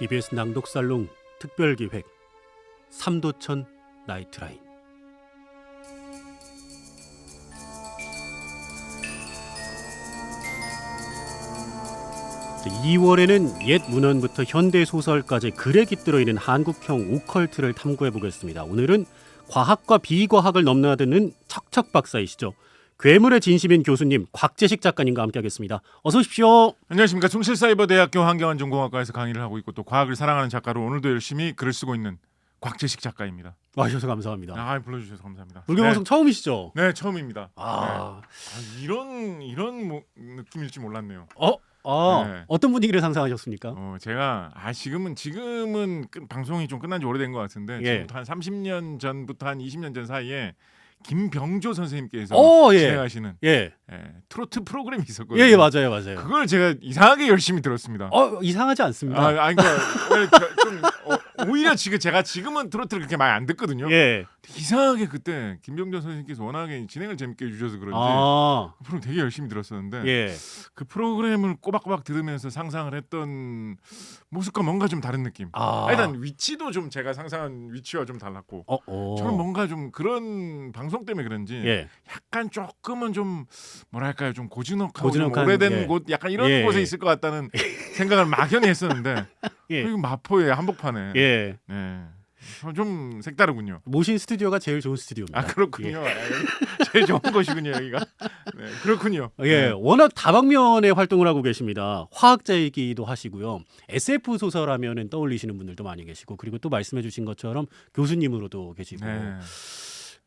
TBS 낭독살롱 특별기획 삼도천 나이트라인. 자, 2월에는 옛 문헌부터 현대 소설까지 글에 깃들어 있는 한국형 오컬트를 탐구해 보겠습니다. 오늘은 과학과 비과학을 넘나드는 척척 박사이시죠. 괴물의 진심인 교수님 곽재식 작가님과 함께하겠습니다. 어서 오십시오. 안녕하십니까. 충실사이버대학교 환경안전공학과에서 강의를 하고 있고 또 과학을 사랑하는 작가로 오늘도 열심히 글을 쓰고 있는 곽재식 작가입니다. 와주셔서 감사합니다. 불러주셔서 감사합니다. 불교방송 처음이시죠? 네, 처음입니다. 아, 이런 느낌일지 몰랐네요. 네. 어떤 분위기를 상상하셨습니까? 제가 지금은 방송이 좀 끝난 지 오래된 것 같은데 예. 지금부터 한 30년 전부터 한 20년 전 사이에 김병조 선생님께서 예. 진행하시는 예, 트로트 프로그램이 있었거든요. 예, 맞아요. 그걸 제가 이상하게 열심히 들었습니다. 이상하지 않습니다. 그러니까 좀 오히려 제가 지금은 트로트를 그렇게 많이 안 듣거든요. 예, 이상하게 그때 김병조 선생님께서 워낙에 진행을 재밌게 해주셔서 그런지 그 프로그램 되게 열심히 들었었는데 예, 그 프로그램을 꼬박꼬박 들으면서 상상을 했던 모습과 뭔가 좀 다른 느낌. 일단 위치도 좀 제가 상상한 위치와 좀 달랐고 저는 뭔가 좀 그런 방송 때문에 그런지 예, 약간 조금은 좀 뭐랄까요, 좀 고즈넉하고 고즈넉한, 좀 오래된 예. 곳 약간 이런 예. 곳에 있을 것 같다는 생각을 막연히 했었는데 예. 이거 마포의 한복판에 예. 네. 좀 색다르군요. 모신 스튜디오가 제일 좋은 스튜디오입니다. 그렇군요. 제일 좋은 곳이군요, 여기가. 네, 그렇군요. 예, 네. 워낙 다방면의 활동을 하고 계십니다. 화학자이기도 하시고요. SF 소설하면은 떠올리시는 분들도 많이 계시고, 그리고 또 말씀해주신 것처럼 교수님으로도 계시고. 네.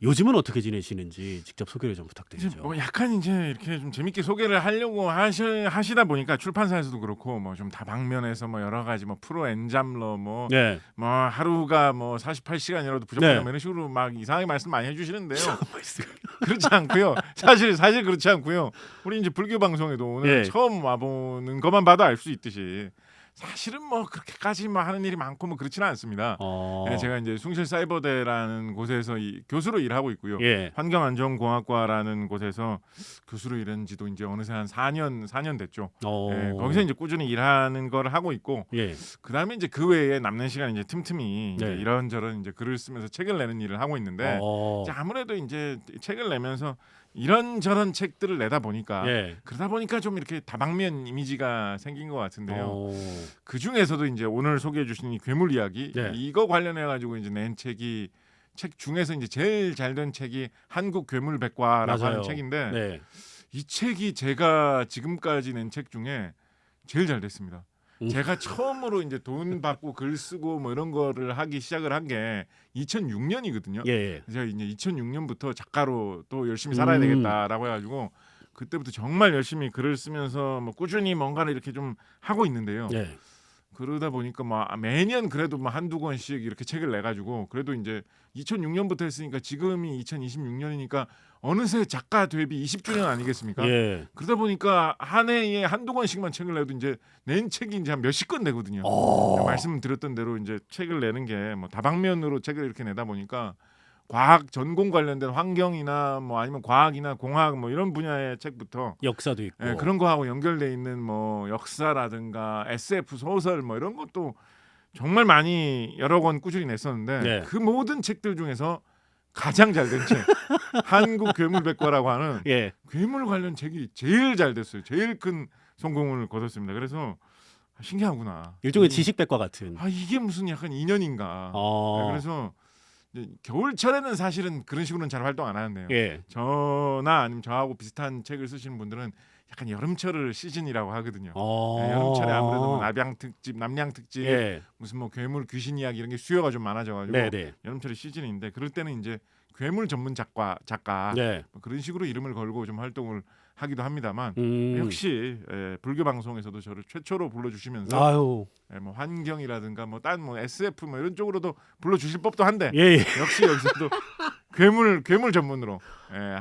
요즘은 어떻게 지내시는지 직접 소개를 좀 이제 부탁드리죠. 뭐 약간 이제 이렇게 좀 재밌게 소개를 하려고 하시다 보니까 출판사에서도 그렇고 뭐 좀 다방면에서 뭐 여러 가지 뭐 프로 엔잡러 뭐 네. 하루가 뭐 48시간이라도 부족하다 네. 뭐 이런 식으로 막 이상하게 말씀 많이 해주시는데요. 그렇지 않고요. 사실 그렇지 않고요. 우리 이제 불교 방송에도 오늘 예. 처음 와보는 것만 봐도 알 수 있듯이 사실은 뭐 그렇게까지 뭐 하는 일이 많고 뭐 그렇지는 않습니다. 네, 제가 이제 숭실사이버대라는 곳에서 교수로 일하고 있고요. 예. 환경안전공학과라는 곳에서 교수로 일한 지도 이제 어느새 한 4년 됐죠. 거기서 이제 꾸준히 일하는 걸 하고 있고 예. 그다음에 이제 그 외에 남는 시간 이제 틈틈이 이제 네. 이런저런 이제 글을 쓰면서 책을 내는 일을 하고 있는데 이제 아무래도 이제 책을 내면서 이런저런 책들을 내다 보니까 예. 그러다 보니까 좀 이렇게 다방면 이미지가 생긴 것 같은데요. 그 중에서도 이제 오늘 소개해 주신 이 괴물 이야기 네. 이거 관련해 가지고 이제 낸 책 중에서 이제 제일 잘 된 책이 한국 괴물 백과라고 맞아요. 하는 책인데 네. 이 책이 제가 지금까지 낸 책 중에 제일 잘 됐습니다. 제가 처음으로 이제 돈 받고 글 쓰고 뭐 이런 거를 하기 시작을 한 게 2006년이거든요. 예. 제가 이제 2006년부터 작가로 또 열심히 살아야 되겠다라고 해가지고 그때부터 정말 열심히 글을 쓰면서 뭐 꾸준히 뭔가를 이렇게 좀 하고 있는데요. 예. 그러다 보니까 매년 그래도 한두 권씩 이렇게 책을 내가지고 그래도 이제 2006년부터 했으니까 지금이 2026년이니까 어느새 작가 데뷔 20주년 아니겠습니까? 예. 그러다 보니까 한 해에 한두 권씩만 책을 내도 이제 낸 책이 이제 한 몇십 권 되거든요. 말씀드렸던 대로 이제 책을 내는 게 뭐 다방면으로 책을 이렇게 내다 보니까 과학 전공 관련된 환경이나 뭐 아니면 과학이나 공학 뭐 이런 분야의 책부터 역사도 있고. 그런 거하고 연결돼 있는 뭐 역사라든가 SF 소설 뭐 이런 것도 정말 많이 여러 권 꾸준히 냈었는데 네. 그 모든 책들 중에서 가장 잘 된 책 한국 괴물백과라고 하는 예. 괴물 관련 책이 제일 잘 됐어요. 제일 큰 성공을 거뒀습니다. 그래서 신기하구나. 일종의 지식백과 같은. 이게 무슨 약간 인연인가. 그래서 이제 겨울철에는 사실은 그런 식으로는 잘 활동 안 하는데요. 예. 저나 아니면 저하고 비슷한 책을 쓰시는 분들은 약간 여름철을 시즌이라고 하거든요. 여름철에 아무래도 뭐 남양 특집, 예. 무슨 뭐 괴물 귀신 이야기 이런 게 수요가 좀 많아져가지고 네네. 여름철이 시즌인데 그럴 때는 이제 괴물 전문 작가 네. 뭐 그런 식으로 이름을 걸고 좀 활동을 하기도 합니다만 역시 불교 방송에서도 저를 최초로 불러주시면서 아유. 뭐 환경이라든가 뭐 딴 뭐 SF 뭐 이런 쪽으로도 불러주실 법도 한데 예. 역시 여기서도 괴물 전문으로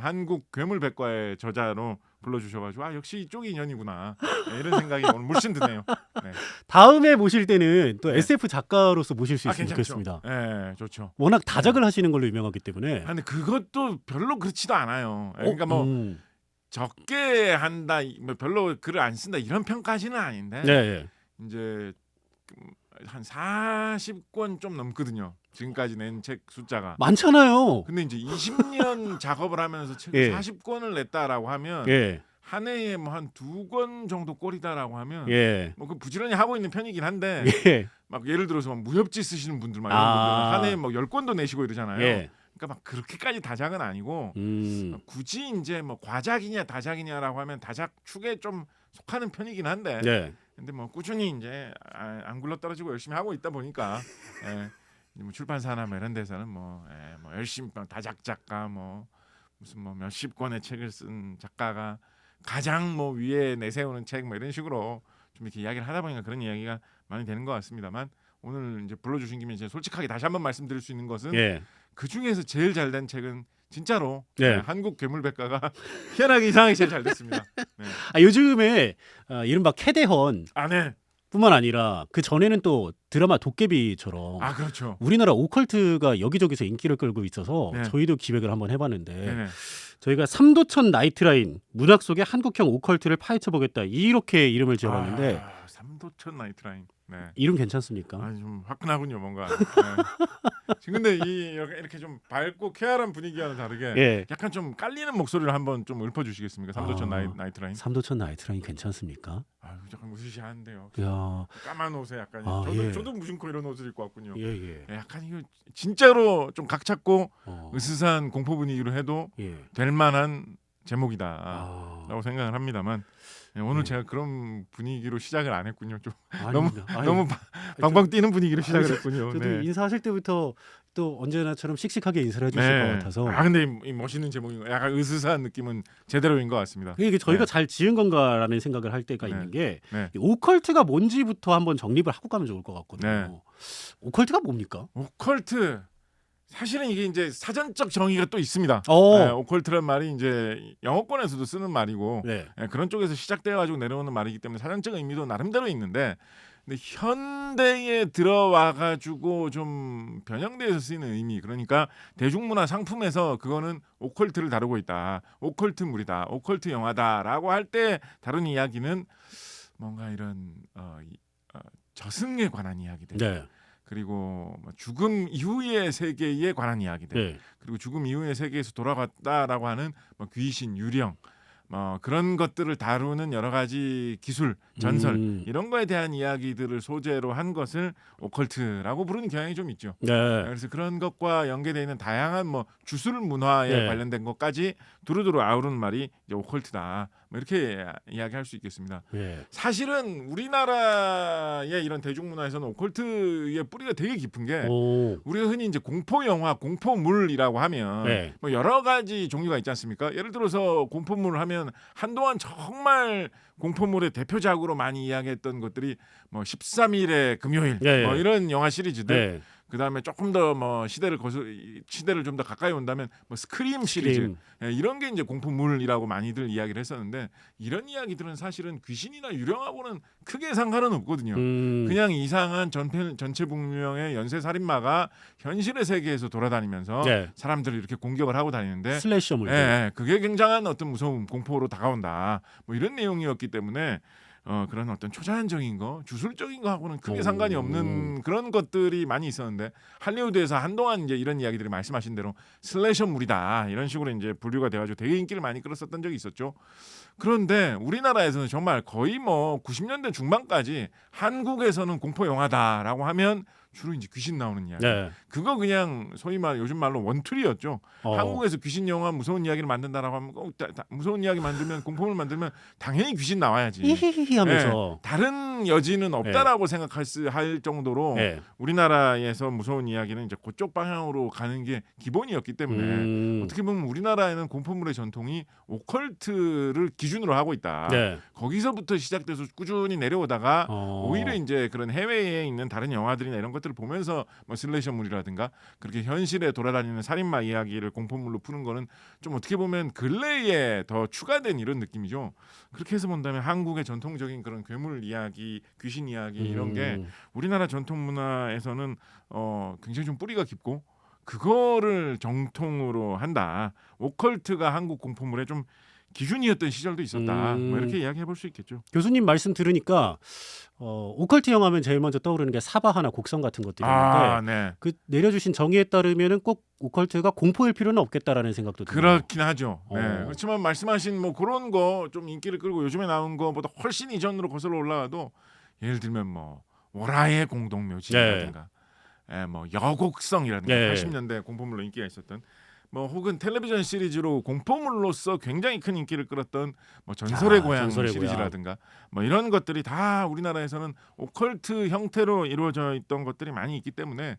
한국 괴물 백과의 저자로 불러주셔가지고 역시 이쪽이 인연이구나 이런 생각이 오늘 물씬 드네요. 네. 다음에 모실 때는 또 네. SF 작가로서 모실 수 있으면 괜찮죠. 좋겠습니다. 네, 좋죠. 워낙 다작을 하시는 걸로 유명하기 때문에. 근데 그것도 별로 그렇지도 않아요. 그러니까 뭐 적게 한다, 뭐 별로 글을 안 쓴다 이런 평까지는 아닌데 네. 이제 한 40권 좀 넘거든요. 지금까지 낸 책 숫자가. 많잖아요. 근데 이제 20년 작업을 하면서 책을 예. 40권을 냈다라고 하면 예. 한 해에 뭐 한 2권 정도 꼴이다라고 하면 예. 뭐 그 부지런히 하고 있는 편이긴 한데 예. 막 예를 들어서 막 무협지 쓰시는 분들 막 이런 분들은 한 해에 뭐 10권도 내시고 이러잖아요. 예. 그러니까 막 그렇게까지 다작은 아니고 굳이 이제 뭐 과작이냐 다작이냐라고 하면 다작 축에 좀 속하는 편이긴 한데 네. 근데 뭐 꾸준히 이제 안 굴러떨어지고 열심히 하고 있다 보니까 예, 뭐 출판사나 뭐 이런 데서는 뭐 열심히 다작 작가 뭐 무슨 뭐 몇십 권의 책을 쓴 작가가 가장 뭐 위에 내세우는 책 뭐 이런 식으로 좀 이렇게 이야기를 하다 보니까 그런 이야기가 많이 되는 것 같습니다만 오늘 이제 불러주신 김에 이제 솔직하게 다시 한번 말씀드릴 수 있는 것은 예. 그 중에서 제일 잘 된 책은 진짜로 네. 한국 괴물백과가 희한하게 이상하게 제일 잘 됐습니다. 네. 요즘에 이른바 캐대헌 네. 뿐만 아니라 그 전에는 또 드라마 도깨비처럼 그렇죠. 우리나라 오컬트가 여기저기서 인기를 끌고 있어서 네. 저희도 기획을 한번 해봤는데 네네. 저희가 삼도천 나이트라인 문학 속의 한국형 오컬트를 파헤쳐보겠다 이렇게 이름을 지어봤는데 삼도천 나이트라인. 네. 이름 괜찮습니까? 좀 화끈하군요 뭔가. 네. 지금 근데 이렇게 좀 밝고 쾌활한 분위기와는 다르게 예. 약간 좀 깔리는 목소리를 한번 좀 읊어주시겠습니까? 삼도천 나이트라인. 삼도천 나이트라인 괜찮습니까? 약간 으스시한데요. 야. 까만 옷에 약간 예. 저도 무심코 이런 옷을 입고 왔군요. 예. 약간 이거 진짜로 좀 각 잡고 으스스한 공포 분위기로 해도 예. 될 만한 제목이다라고 생각을 합니다만 오늘 제가 그런 분위기로 시작을 안 했군요. 좀 너무 방방 뛰는 분위기로 시작을 했군요. 저도 네. 인사하실 때부터 또 언제나처럼 씩씩하게 인사를 해주실 것 같아서. 근데 이 멋있는 제목인 거, 약간 으스스한 느낌은 제대로인 것 같습니다. 이게 저희가 잘 지은 건가라는 생각을 할 때가 있는 게 네. 이 오컬트가 뭔지부터 한번 정립을 하고 가면 좋을 것 같거든요. 네. 오컬트가 뭡니까? 오컬트 사실은 이게 이제 사전적 정의가 또 있습니다. 오컬트란 말이 이제 영어권에서도 쓰는 말이고 네. 그런 쪽에서 시작되어 가지고 내려오는 말이기 때문에 사전적 의미도 나름대로 있는데 근데 현대에 들어와 가지고 좀 변형돼서 쓰이는 의미 그러니까 대중문화 상품에서 그거는 오컬트를 다루고 있다. 오컬트물이다. 오컬트 영화다라고 할 때 다룬 이야기는 뭔가 이런 저승에 관한 이야기들. 네. 그리고 죽음 이후의 세계에 관한 이야기들 네. 그리고 죽음 이후의 세계에서 돌아갔다라고 하는 귀신, 유령 그런 것들을 다루는 여러 가지 기술, 전설 이런 거에 대한 이야기들을 소재로 한 것을 오컬트라고 부르는 경향이 좀 있죠. 네. 그래서 그런 것과 연계되어 있는 다양한 주술 문화에 네. 관련된 것까지 두루두루 아우르는 말이 이제 오컬트다. 이렇게 이야기할 수 있겠습니다. 네. 사실은 우리나라의 이런 대중문화에서는 오컬트의 뿌리가 되게 깊은 게 우리가 흔히 이제 공포 영화, 공포물이라고 하면 네. 여러 가지 종류가 있지 않습니까? 예를 들어서 공포물을 하면 한동안 정말 공포물의 대표작으로 많이 이야기했던 것들이 13일의 금요일 이런 영화 시리즈들 그다음에 조금 더 시대를 좀 더 가까이 온다면 스크림 시리즈 이런 게 이제 공포물이라고 많이들 이야기를 했었는데 이런 이야기들은 사실은 귀신이나 유령하고는 크게 상관은 없거든요. 그냥 이상한 전체불명의 연쇄 살인마가 현실의 세계에서 돌아다니면서 사람들을 이렇게 공격을 하고 다니는데 슬래셔물. 그게 굉장한 어떤 무서움, 공포로 다가온다. 이런 내용이었기 때문에 그런 어떤 초자연적인 거, 주술적인 거하고는 크게 상관이 없는 그런 것들이 많이 있었는데 할리우드에서 한동안 이제 이런 이야기들이 말씀하신 대로 슬래셔물이다 이런 식으로 이제 분류가 돼가지고 되게 인기를 많이 끌었었던 적이 있었죠. 그런데 우리나라에서는 정말 거의 90년대 중반까지 한국에서는 공포 영화다라고 하면 주로 이제 귀신 나오는 이야기. 그거 그냥 소위 말 요즘 말로 원툴이었죠. 한국에서 귀신 영화 무서운 이야기를 만든다라고 하면 무서운 이야기 만들면 공포물 만들면 당연히 귀신 나와야지. 히히히 하면서 다른 여지는 없다라고 할 정도로 우리나라에서 무서운 이야기는 이제 그쪽 방향으로 가는 게 기본이었기 때문에 어떻게 보면 우리나라에는 공포물의 전통이 오컬트를 기준으로 하고 있다. 거기서부터 시작돼서 꾸준히 내려오다가 오히려 이제 그런 해외에 있는 다른 영화들이나 이런 것들을 보면서 슬래셔물이라든가 그렇게 현실에 돌아다니는 살인마 이야기를 공포물로 푸는 거는 좀 어떻게 보면 근래에 더 추가된 이런 느낌이죠. 그렇게 해서 본다면 한국의 전통적인 그런 괴물 이야기, 귀신 이야기 이런 게 우리나라 전통 문화에서는 굉장히 좀 뿌리가 깊고 그거를 정통으로 한다. 오컬트가 한국 공포물의 좀 기준이었던 시절도 있었다. 뭐 음. 이렇게 이야기해 볼 수 있겠죠. 교수님 말씀 들으니까 오컬트 영화면 제일 먼저 떠오르는 게 사바하나 곡성 같은 것들이었는데 아, 네. 그 내려주신 정의에 따르면은 꼭 오컬트가 공포일 필요는 없겠다라는 생각도 드네요. 그렇긴 하죠. 네. 어. 그렇지만 말씀하신 뭐 그런 거 좀 인기를 끌고 요즘에 나온 거보다 훨씬 이전으로 거슬러 올라가도 예를 들면 뭐 오라의 공동묘지라든가 뭐 여곡성이라든가 네. 80년대 공포물로 인기가 있었던 뭐 혹은 텔레비전 시리즈로 공포물로서 굉장히 큰 인기를 끌었던 뭐 전설의 고향 전설의 시리즈라든가 뭐 이런 것들이 다 우리나라에서는 오컬트 형태로 이루어져 있던 것들이 많이 있기 때문에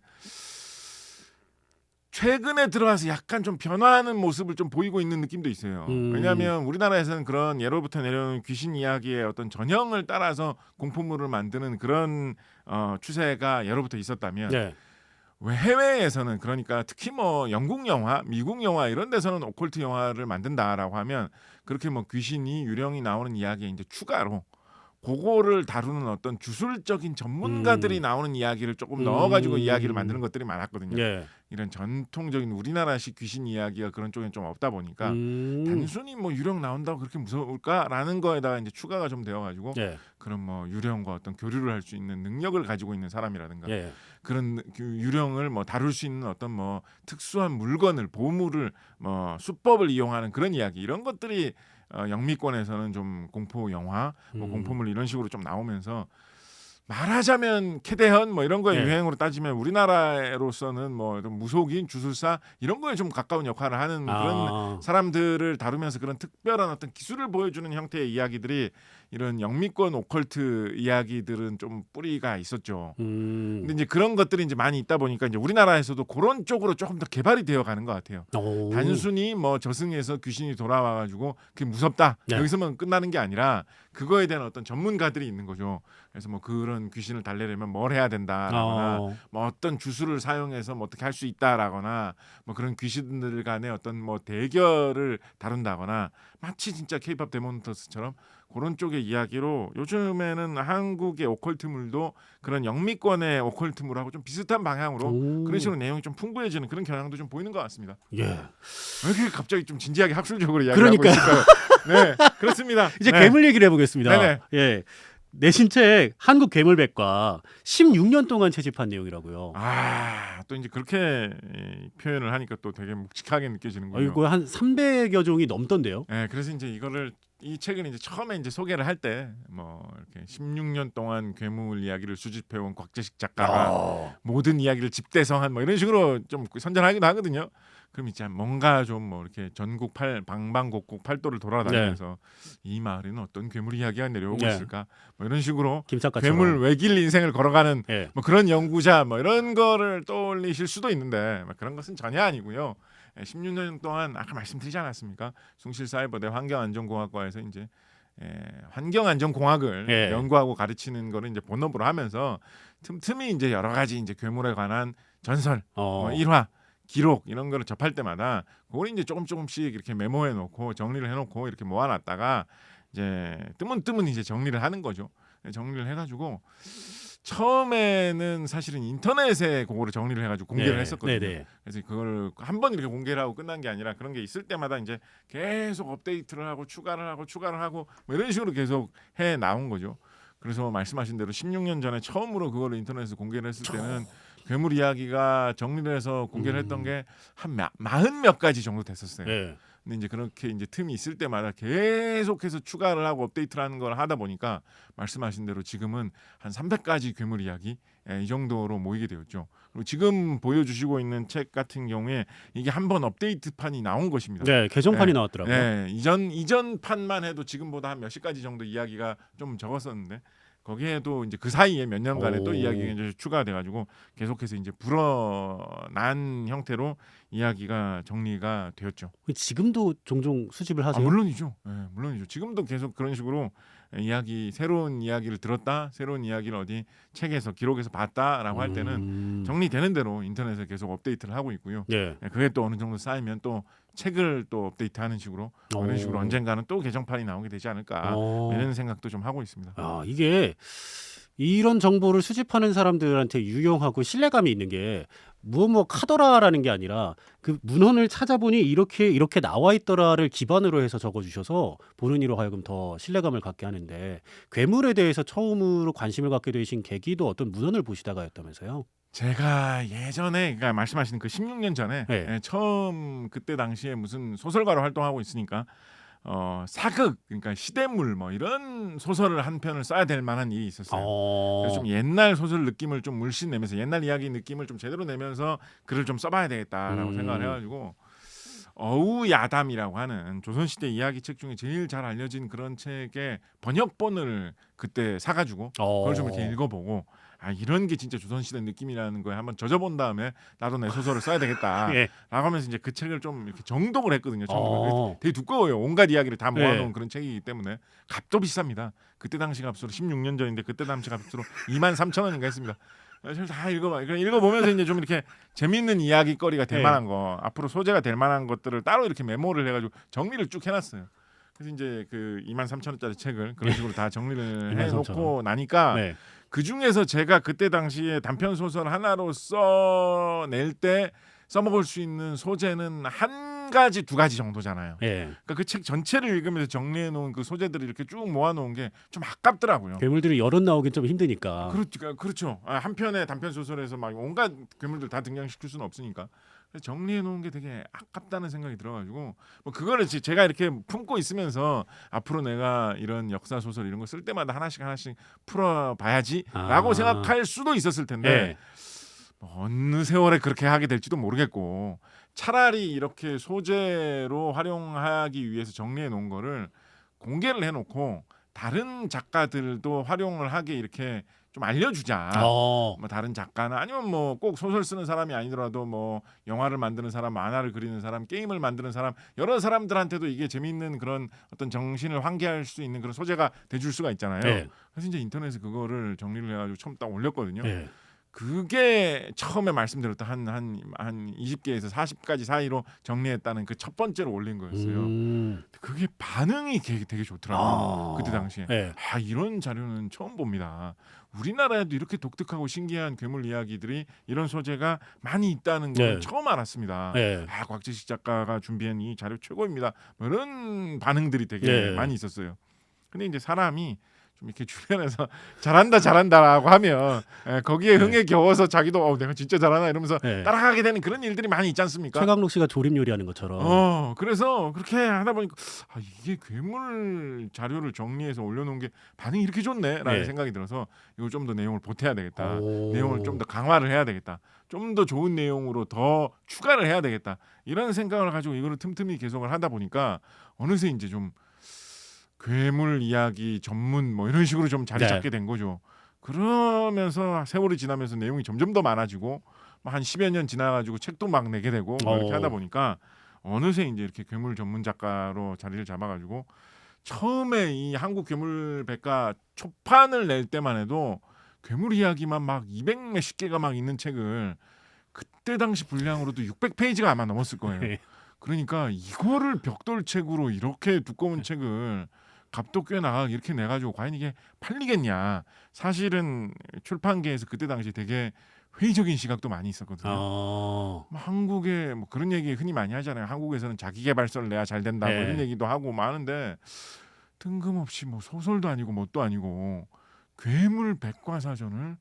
최근에 들어와서 약간 좀 변화하는 모습을 좀 보이고 있는 느낌도 있어요. 왜냐하면 우리나라에서는 그런 예로부터 내려오는 귀신 이야기의 어떤 전형을 따라서 공포물을 만드는 그런 추세가 예로부터 있었다면 네. 왜 해외에서는 그러니까 특히 뭐 영국 영화, 미국 영화 이런 데서는 오컬트 영화를 만든다라고 하면 그렇게 뭐 귀신이 유령이 나오는 이야기에 이제 추가로 그거를 다루는 어떤 주술적인 전문가들이 나오는 이야기를 조금 넣어가지고 이야기를 만드는 것들이 많았거든요. 예. 이런 전통적인 우리나라식 귀신 이야기가 그런 쪽엔 좀 없다 보니까 단순히 뭐 유령 나온다고 그렇게 무서울까라는 거에다가 이제 추가가 좀 되어가지고 예. 그런 뭐 유령과 어떤 교류를 할 수 있는 능력을 가지고 있는 사람이라든가 예. 그런 유령을 뭐 다룰 수 있는 어떤 뭐 특수한 물건을 보물을 뭐 수법을 이용하는 그런 이야기 이런 것들이 영미권에서는 좀 공포 영화, 뭐 공포물 이런 식으로 좀 나오면서 말하자면 캐대현 뭐 이런 거의 네. 유행으로 따지면 우리나라로서는 뭐 무속인 주술사 이런 거에 좀 가까운 역할을 하는 그런 사람들을 다루면서 그런 특별한 어떤 기술을 보여주는 형태의 이야기들이 이런 영미권 오컬트 이야기들은 좀 뿌리가 있었죠. 근데 이제 그런 것들이 이제 많이 있다 보니까 이제 우리나라에서도 그런 쪽으로 조금 더 개발이 되어 가는 것 같아요. 오. 단순히 뭐 저승에서 귀신이 돌아와가지고 그게 무섭다 네. 여기서만 끝나는 게 아니라 그거에 대한 어떤 전문가들이 있는 거죠. 그래서 뭐 그런 귀신을 달래려면 뭘 해야 된다라거나 뭐 어떤 주술을 사용해서 뭐 어떻게 할 수 있다라거나 뭐 그런 귀신들 간의 어떤 뭐 대결을 다룬다거나 마치 진짜 케이팝 데몬터스처럼 그런 쪽의 이야기로 요즘에는 한국의 오컬트물도 그런 영미권의 오컬트물하고 좀 비슷한 방향으로 그런 식으로 내용이 좀 풍부해지는 그런 경향도 좀 보이는 것 같습니다. 예. 왜 이렇게 갑자기 좀 진지하게 학술적으로 이야기를 하고 그러니까요. 있을까요? 네, 그렇습니다. 이제 네. 괴물 얘기를 해보겠습니다. 네네. 예. 내신 책 한국 괴물백과 16년 동안 채집한 내용이라고요. 또 이제 그렇게 표현을 하니까 또 되게 묵직하게 느껴지는군요. 이거 한 300여 종이 넘던데요. 네, 그래서 이제 이 책을 이제 처음에 이제 소개를 할 때 뭐 이렇게 16년 동안 괴물 이야기를 수집해온 곽재식 작가가 모든 이야기를 집대성한 뭐 이런 식으로 좀 선전하기도 하거든요. 그럼 이제 뭔가 좀 뭐 이렇게 전국 방방곡곡 팔도를 돌아다니면서 이 마을에는 어떤 괴물 이야기가 내려오고 있을까 뭐 이런 식으로 김작가처럼. 괴물 외길 인생을 걸어가는 예. 뭐 그런 연구자 뭐 이런 거를 떠올리실 수도 있는데 뭐 그런 것은 전혀 아니고요. 16년 동안 아까 말씀드리지 않았습니까? 숭실사이버대 환경안전공학과에서 이제 환경안전공학을 연구하고 가르치는 거를 이제 본업으로 하면서 틈틈이 이제 여러 가지 이제 괴물에 관한 전설, 일화, 기록 이런 거를 접할 때마다 그걸 이제 조금씩 이렇게 메모해 놓고 정리를 해 놓고 이렇게 모아놨다가 이제 뜨문뜨문 이제 정리를 하는 거죠. 정리를 해가지고 처음에는 사실은 인터넷에 그거를 정리를 해가지고 공개를 했었거든요. 네네. 그래서 그걸 한 번 이렇게 공개를 하고 끝난 게 아니라 그런 게 있을 때마다 이제 계속 업데이트를 하고 추가를 하고 뭐 이런 식으로 계속 해 나온 거죠. 그래서 말씀하신 대로 16년 전에 처음으로 그거를 인터넷에서 공개를 했을 때는 괴물 이야기가 정리를 해서 공개를 했던 게 한 40몇 가지 정도 됐었어요. 네. 근데 이제 그렇게 이제 틈이 있을 때마다 계속해서 추가를 하고 업데이트를 하는 걸 하다 보니까 말씀하신 대로 지금은 한 300가지 괴물 이야기 이 정도로 모이게 되었죠. 그리고 지금 보여주시고 있는 책 같은 경우에 이게 한번 업데이트판이 나온 것입니다. 네, 개정판이 나왔더라고요. 네, 이전 판만 해도 지금보다 한 몇십 가지 정도 이야기가 좀 적었었는데 거기에도 이제 그 사이에 몇 년간에 또 이야기가 이제 추가가 돼가지고 계속해서 이제 불어난 형태로 이야기가 정리가 되었죠. 지금도 종종 수집을 하세요? 물론이죠. 네, 물론이죠. 지금도 계속 그런 식으로 새로운 이야기를 들었다, 새로운 이야기를 어디 책에서 기록해서 봤다라고 할 때는 정리되는 대로 인터넷에 계속 업데이트를 하고 있고요. 네. 그게 또 어느 정도 쌓이면 또 책을 또 업데이트하는 식으로 그런 식으로 언젠가는 또 개정판이 나오게 되지 않을까 이런 생각도 좀 하고 있습니다. 이게 이런 정보를 수집하는 사람들한테 유용하고 신뢰감이 있는 게 무엇 카더라라는 게 아니라 그 문헌을 찾아보니 이렇게 나와 있더라를 기반으로 해서 적어주셔서 보는 이로 하여금 더 신뢰감을 갖게 하는데 괴물에 대해서 처음으로 관심을 갖게 되신 계기도 어떤 문헌을 보시다가였다면서요? 제가 예전에 그러니까 말씀하신 그 16년 전에 네. 처음 그때 당시에 무슨 소설가로 활동하고 있으니까 사극 그러니까 시대물 뭐 이런 소설을 한 편을 써야 될 만한 일이 있었어요. 그래서 좀 옛날 소설 느낌을 좀 물씬 내면서 옛날 이야기 느낌을 좀 제대로 내면서 글을 좀 써봐야 되겠다라고 생각을 해가지고 어우야담이라고 하는 조선시대 이야기책 중에 제일 잘 알려진 그런 책의 번역본을 그때 사가지고 그걸 좀 이렇게 읽어보고 아 이런 게 진짜 조선시대 느낌이라는 거에 한번 젖어본 다음에 나도 내 소설을 써야 되겠다라고 예. 하면서 이제 그 책을 좀 이렇게 정독을 했거든요. 정독을. 어. 되게 두꺼워요. 온갖 이야기를 다 모아놓은 네. 그런 책이기 때문에 값도 비쌉니다. 그때 당시 값으로 16년 전인데 그때 당시 값으로 23,000원인가 했습니다. 그래서 다 읽어보면서 이제 좀 이렇게 재밌는 이야기거리가 될 네. 만한 거 앞으로 소재가 될 만한 것들을 따로 이렇게 메모를 해가지고 정리를 쭉 해놨어요. 그래서 이제 그 23,000원짜리 책을 그런 식으로 다 정리를 23,000원. 해놓고 나니까 네. 그 중에서 제가 그때 당시에 단편 소설 하나로 써낼 때 써먹을 수 있는 소재는 한 가지 두 가지 정도잖아요. 예. 그러니까 그 책 전체를 읽으면서 정리해 놓은 그 소재들을 이렇게 쭉 모아 놓은 게 좀 아깝더라고요. 괴물들이 여럿 나오긴 좀 힘드니까. 그렇죠. 한 편의 단편 소설에서 막 온갖 괴물들 다 등장시킬 수는 없으니까 그래서 정리해 놓은 게 되게 아깝다는 생각이 들어가지고 뭐 그거를 제가 이렇게 품고 있으면서 앞으로 내가 이런 역사 소설 이런 거 쓸 때마다 하나씩 풀어봐야지라고 생각할 수도 있었을 텐데 예. 어느 세월에 그렇게 하게 될지도 모르겠고 차라리 이렇게 소재로 활용하기 위해서 정리해 놓은 거를 공개를 해놓고 다른 작가들도 활용을 하게 이렇게 좀 알려주자. 뭐 다른 작가나 아니면 뭐 꼭 소설 쓰는 사람이 아니더라도 뭐 영화를 만드는 사람, 만화를 그리는 사람, 게임을 만드는 사람 여러 사람들한테도 이게 재미있는 그런 어떤 정신을 환기할 수 있는 그런 소재가 돼줄 수가 있잖아요. 예. 그래서 이제 인터넷에 그거를 정리를 해가지고 처음 딱 올렸거든요. 예. 그게 처음에 말씀드렸던 한 20개에서 40가지 사이로 정리했다는 그 첫 번째로 올린 거였어요. 그게 반응이 되게 좋더라고요. 그때 당시에. 예. 아 이런 자료는 처음 봅니다. 우리나라에도 이렇게 독특하고 신기한 괴물 이야기들이 이런 소재가 많이 있다는 걸 네. 처음 알았습니다. 예. 아 곽재식 작가가 준비한 이 자료 최고입니다. 뭐 이런 반응들이 되게 네. 많이 있었어요. 근데 이제 사람이 좀 이렇게 주변에서 잘한다라고 하면 거기에 흥에 겨워서 자기도 내가 진짜 잘하나 이러면서 네. 따라가게 되는 그런 일들이 많이 있지 않습니까? 최강록 씨가 조림 요리하는 것처럼. 그래서 그렇게 하다 보니까 이게 괴물 자료를 정리해서 올려놓은 게 반응이 이렇게 좋네라는 네. 생각이 들어서 이거 좀 더 내용을 보태야 되겠다. 오. 내용을 좀 더 강화를 해야 되겠다. 좀 더 좋은 내용으로 더 추가를 해야 되겠다. 이런 생각을 가지고 이거를 틈틈이 계속을 하다 보니까 어느새 이제 좀 괴물 이야기 전문 뭐 이런 식으로 좀 자리 네. 잡게 된 거죠. 그러면서 세월이 지나면서 내용이 점점 더 많아지고 한 10여 년 지나가지고 책도 막 내게 되고 뭐 이렇게 하다 보니까 어느새 이제 이렇게 괴물 전문 작가로 자리를 잡아가지고 처음에 이 한국 괴물 백과 초판을 낼 때만 해도 괴물 이야기만 막 200몇십 개가 막 있는 책을 그때 당시 분량으로도 600페이지가 아마 넘었을 거예요. 네. 그러니까 이거를 벽돌책으로 이렇게 두꺼운 책을 값도 꽤 나가 이렇게 내가지고 과연 이게 팔리겠냐. 사실은 출판계에서 그때 당시 되게 회의적인 시각도 많이 있었거든요. 뭐 한국에 뭐 그런 얘기 흔히 많이 하잖아요. 한국에서는 자기계발서를 내야 잘 된다 뭐 이런 얘기도 하고 많은데 뜬금없이 뭐 소설도 아니고 뭣도 아니고 괴물 백과사전을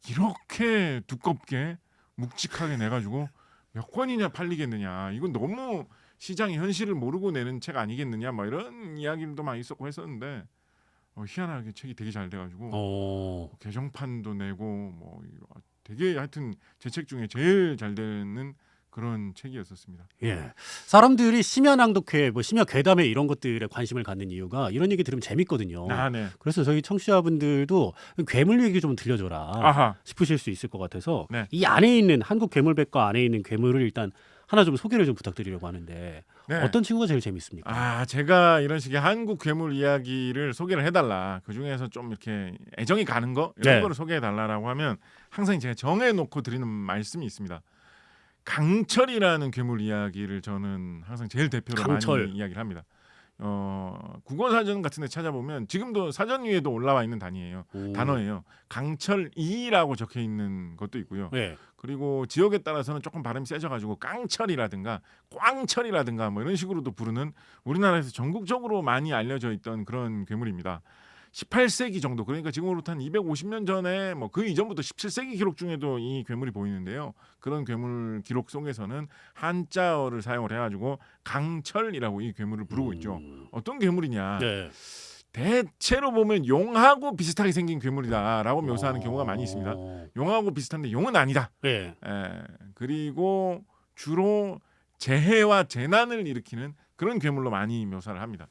이렇게 두껍게 묵직하게 내가지고 몇 권이냐 팔리겠느냐. 이건 너무 시장의 현실을 모르고 내는 책 아니겠느냐. 뭐 이런 이야기도 많이 있었고 했었는데 희한하게 책이 되게 잘 돼가지고 개정판도 내고 뭐 되게 하여튼 제 책 중에 제일 잘 되는 그런 책이었었습니다. 예. 사람들이 심야 낭독회, 뭐 심야 괴담회 이런 것들에 관심을 갖는 이유가 이런 얘기 들으면 재밌거든요. 네. 그래서 저희 청취자분들도 괴물 얘기 좀 들려줘라 아하. 싶으실 수 있을 것 같아서 네. 이 안에 있는 한국 괴물백과 안에 있는 괴물을 일단 하나 좀 소개를 좀 부탁드리려고 하는데 네. 어떤 친구가 제일 재밌습니까? 제가 이런 식의 한국 괴물 이야기를 소개를 해달라. 그 중에서 좀 이렇게 애정이 가는 거 이런 네. 거를 소개해달라고 하면 항상 제가 정해놓고 드리는 말씀이 있습니다. 강철이라는 괴물 이야기를 저는 항상 제일 대표로 강철. 많이 이야기를 합니다. 국어사전 같은 데 찾아보면 지금도 사전 위에도 올라와 있는 단어예요. 강철이라고 적혀 있는 것도 있고요. 네. 그리고 지역에 따라서는 조금 발음이 세져가지고 깡철이라든가 꽝철이라든가 뭐 이런 식으로도 부르는 우리나라에서 전국적으로 많이 알려져 있던 그런 괴물입니다. 18세기 정도, 그러니까 지금으로부터 한 250년 전에 뭐 그 이전부터 17세기 기록 중에도 이 괴물이 보이는데요. 그런 괴물 기록 속에서는 한자어를 사용을 해가지고 강철이라고 이 괴물을 부르고 있죠. 어떤 괴물이냐? 네. 대체로 보면 용하고 비슷하게 생긴 괴물이다라고 묘사하는 경우가 많이 있습니다. 용하고 비슷한데 용은 아니다. 네. 그리고 주로 재해와 재난을 일으키는 그런 괴물로 많이 묘사를 합니다.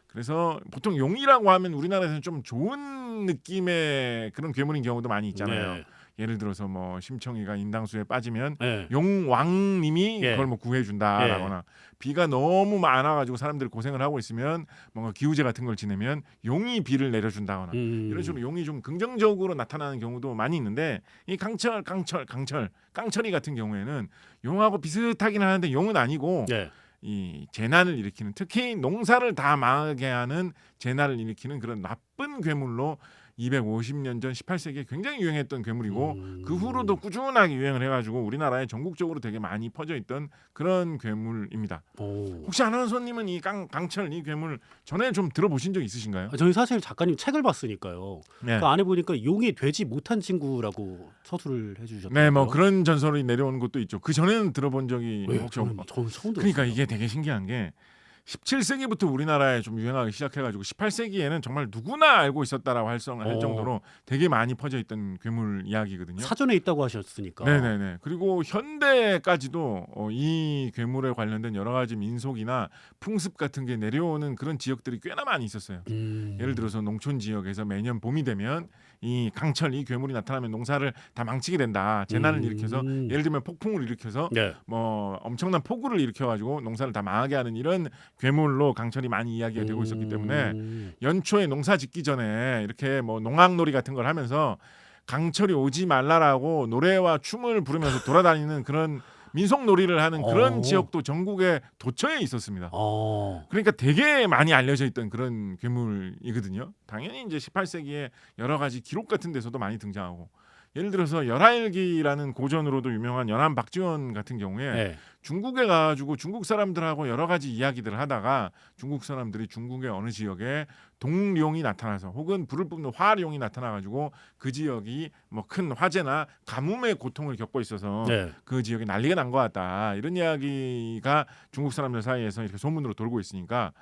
그래서 보통 용이라고 하면 우리나라에서는 좀 좋은 느낌의 그런 괴물인 경우도 많이 있잖아요. 네. 예를 들어서 뭐 심청이가 인당수에 빠지면 네. 용왕님이 예. 그걸 뭐 구해준다라거나 비가 너무 많아가지고 사람들이 고생을 하고 있으면 뭔가 기우제 같은 걸 지내면 용이 비를 내려준다거나 이런 식으로 용이 좀 긍정적으로 나타나는 경우도 많이 있는데 이 깡철이 같은 경우에는 용하고 비슷하긴 하는데 용은 아니고 네. 이 재난을 일으키는, 특히 농사를 다 망하게 하는 재난을 일으키는 그런 나쁜 괴물로 250년 전 18세기에 굉장히 유행했던 괴물이고 그 후로도 꾸준하게 유행을 해가지고 우리나라에 전국적으로 되게 많이 퍼져 있던 그런 괴물입니다. 혹시 아나운서님은 이 강철 이 괴물 전에 좀 들어보신 적 있으신가요? 저희 사실 작가님 책을 봤으니까요. 네. 그 안에 보니까 용이 되지 못한 친구라고 서술을 해주셨더라고요. 네, 뭐 그런 전설이 내려오는 것도 있죠. 그 전에는 들어본 적이 혹시 저는 처음 들었어요. 그러니까 이게 되게 신기한 게 17세기부터 우리나라에 좀 유행하기 시작해가지고 18세기에는 정말 누구나 알고 있었다라고 할 정도로 되게 많이 퍼져 있던 괴물 이야기거든요. 사전에 있다고 하셨으니까. 네네네. 그리고 현대까지도 이 괴물에 관련된 여러 가지 민속이나 풍습 같은 게 내려오는 그런 지역들이 꽤나 많이 있었어요. 예를 들어서 농촌 지역에서 매년 봄이 되면 이 강철 이 괴물이 나타나면 농사를 다 망치게 된다. 재난을 일으켜서 예를 들면 폭풍을 일으켜서 네. 뭐 엄청난 폭우를 일으켜가지고 농사를 다 망하게 하는 이런 괴물로 강철이 많이 이야기가 되고 있었기 때문에 연초에 농사 짓기 전에 이렇게 뭐 농악놀이 같은 걸 하면서 강철이 오지 말라라고 노래와 춤을 부르면서 돌아다니는 그런 민속놀이를 하는 그런 지역도 전국에 도처에 있었습니다. 그러니까 되게 많이 알려져 있던 그런 괴물이거든요. 당연히 이제 18세기에 여러 가지 기록 같은 데서도 많이 등장하고, 예를 들어서 열하일기라는 고전으로도 유명한 연안 박지원 같은 경우에 네. 중국에 가가지고 중국 사람들하고 여러 가지 이야기들을 하다가 중국 사람들이 중국의 어느 지역에 동룡이 나타나서 혹은 불을 뿜는 화룡이 나타나가지고 그 지역이 뭐 큰 화재나 가뭄의 고통을 겪고 있어서 네. 그 지역이 난리가 난 것 같다, 이런 이야기가 중국 사람들 사이에서 이렇게 소문으로 돌고 있으니까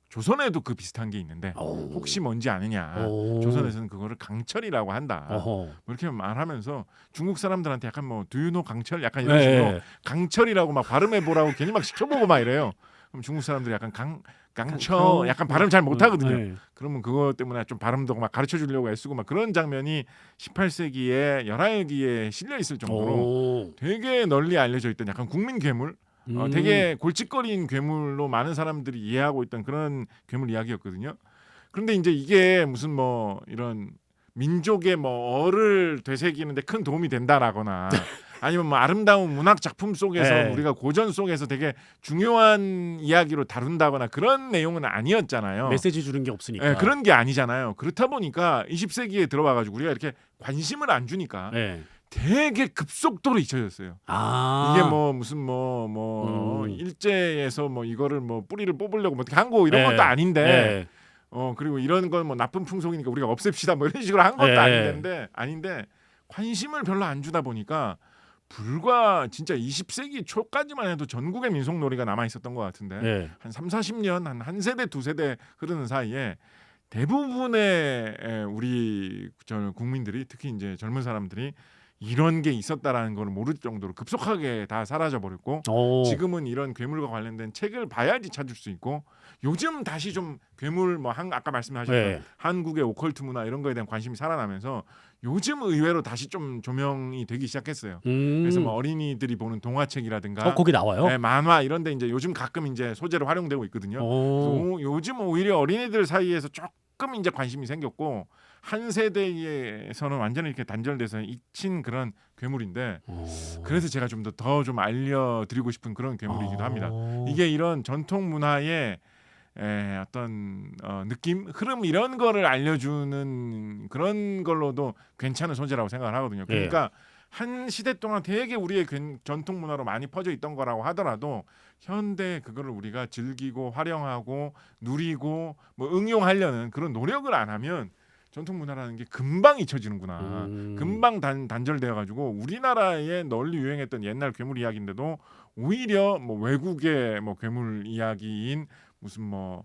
조선에도 그 비슷한 게 있는데 혹시 뭔지 아느냐, 조선에서는 그거를 강철이라고 한다, 뭐 이렇게 말하면서 중국 사람들한테 약간 뭐 do you know 강철 약간 이런 식으로 강철이라고 막 발음해 보라고 괜히 막 시켜보고 막 이래요. 그럼 중국 사람들이 약간 강철 약간 발음 잘 못하거든요. 네. 그러면 그것 때문에 좀 발음도 막 가르쳐 주려고 애쓰고 막 그런 장면이 18세기에 열하일기에 실려 있을 정도로 되게 널리 알려져 있던 약간 국민 괴물, 되게 골칫거리인 괴물로 많은 사람들이 이해하고 있던 그런 괴물 이야기였거든요. 그런데 이제 이게 무슨 뭐 이런 민족의 뭐 어를 되새기는데 큰 도움이 된다라거나 아니면 뭐 아름다운 문학 작품 속에서 네. 우리가 고전 속에서 되게 중요한 이야기로 다룬다거나 그런 내용은 아니었잖아요. 메시지 주는 게 없으니까. 네, 그런 게 아니잖아요. 그렇다 보니까 20세기에 들어와가지고 우리가 이렇게 관심을 안 주니까 네. 되게 급속도로 잊혀졌어요. 이게 뭐 무슨 뭐 일제에서 뭐 이거를 뭐 뿌리를 뽑으려고 뭐 어떻게 한 거 이런 것도 아닌데 그리고 이런 건 뭐 나쁜 풍속이니까 우리가 없앱시다 뭐 이런 식으로 한 것도 아닌데 관심을 별로 안 주다 보니까 불과 진짜 20세기 초까지만 해도 전국에 민속놀이가 남아 있었던 것 같은데 한 3, 40년 한 세대 두 세대 흐르는 사이에 대부분의 우리 국민들이, 특히 이제 젊은 사람들이 이런 게 있었다라는 걸 모를 정도로 급속하게 다 사라져 버렸고, 지금은 이런 괴물과 관련된 책을 봐야지 찾을 수 있고, 요즘 다시 좀 괴물 뭐 아까 말씀하셨던 한국의 오컬트 문화 이런 거에 대한 관심이 살아나면서 요즘 의외로 다시 좀 조명이 되기 시작했어요. 그래서 뭐 어린이들이 보는 동화책이라든가 거기 나와요? 네, 만화 이런데 이제 요즘 가끔 이제 소재로 활용되고 있거든요. 그래서 요즘 오히려 어린이들 사이에서 조금 이제 관심이 생겼고, 한 세대에서는 완전히 이렇게 단절돼서 잊힌 그런 괴물인데, 그래서 제가 좀 더 좀 알려드리고 싶은 그런 괴물이기도 합니다. 이게 이런 전통 문화의 어떤 느낌, 흐름 이런 거를 알려주는 그런 걸로도 괜찮은 소재라고 생각을 하거든요. 그러니까 한 시대 동안 되게 우리의 전통 문화로 많이 퍼져 있던 거라고 하더라도 현대 그거를 우리가 즐기고 활용하고 누리고 뭐 응용하려는 그런 노력을 안 하면 전통 문화라는 게 금방 잊혀지는구나. 금방 단절되어 가지고 우리나라에 널리 유행했던 옛날 괴물 이야기인데도 오히려 뭐 외국의 뭐 괴물 이야기인 무슨 뭐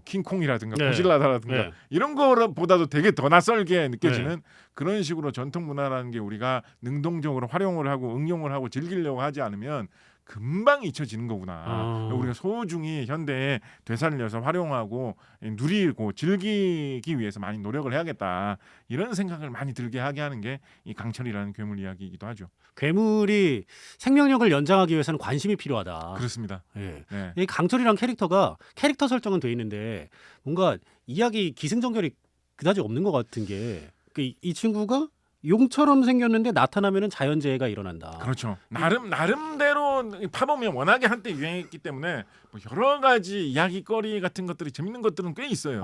킹콩이라든가 네. 고질라다라든가 네. 이런 거보다도 되게 더 낯설게 느껴지는 그런 식으로 전통 문화라는 게 우리가 능동적으로 활용을 하고 응용을 하고 즐기려고 하지 않으면 금방 잊혀지는 거구나. 우리가 소중히 현대에 되살려서 활용하고 누리고 즐기기 위해서 많이 노력을 해야겠다. 이런 생각을 많이 들게 하게 하는 게 이 강철이라는 괴물 이야기이기도 하죠. 괴물이 생명력을 연장하기 위해서는 관심이 필요하다. 그렇습니다. 예. 네. 이 강철이란 캐릭터가 캐릭터 설정은 돼 있는데 뭔가 이야기 기승전결이 그다지 없는 것 같은 게 이 친구가 용처럼 생겼는데 나타나면은 자연재해가 일어난다. 그렇죠. 나름대로 파보면 워낙에 한때 유행했기 때문에 뭐 여러 가지 이야기거리 같은 것들이 재밌는 것들은 꽤 있어요.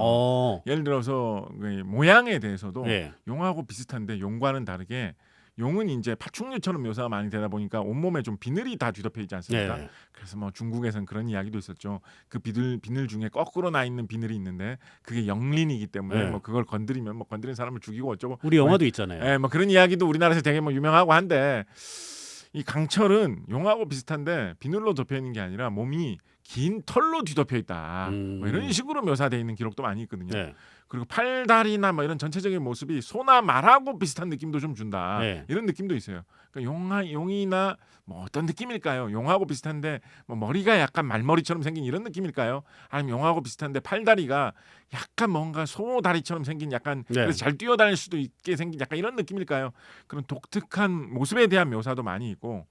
예를 들어서 모양에 대해서도 네. 용하고 비슷한데 용과는 다르게 용은 이제 파충류처럼 묘사가 많이 되다 보니까 온몸에 좀 비늘이 다 뒤덮여 있지 않습니까? 네. 그래서 뭐 중국에서는 그런 이야기도 있었죠. 그 비늘 중에 거꾸로 나 있는 비늘이 있는데 그게 영린이기 때문에 네. 뭐 그걸 건드리면 뭐 건드린 사람을 죽이고 어쩌고. 우리 영화도 있잖아요. 예, 뭐 그런 이야기도 우리나라에서 되게 뭐 유명하고 한데 이 강철은 용하고 비슷한데 비늘로 덮여 있는 게 아니라 몸이 긴 털로 뒤덮여 있다. 뭐 이런 식으로 묘사되어 있는 기록도 많이 있거든요. 네. 그리고 팔다리나 뭐 이런 전체적인 모습이 소나 말하고 비슷한 느낌도 좀 준다. 네. 이런 느낌도 있어요. 그러니까 용이나 뭐 어떤 느낌일까요? 용하고 비슷한데 뭐 머리가 약간 말머리처럼 생긴 이런 느낌일까요? 아니면 용하고 비슷한데 팔다리가 약간 뭔가 소 다리처럼 생긴 약간 네. 그래서 잘 뛰어다닐 수도 있게 생긴 약간 이런 느낌일까요? 그런 독특한 모습에 대한 묘사도 많이 있고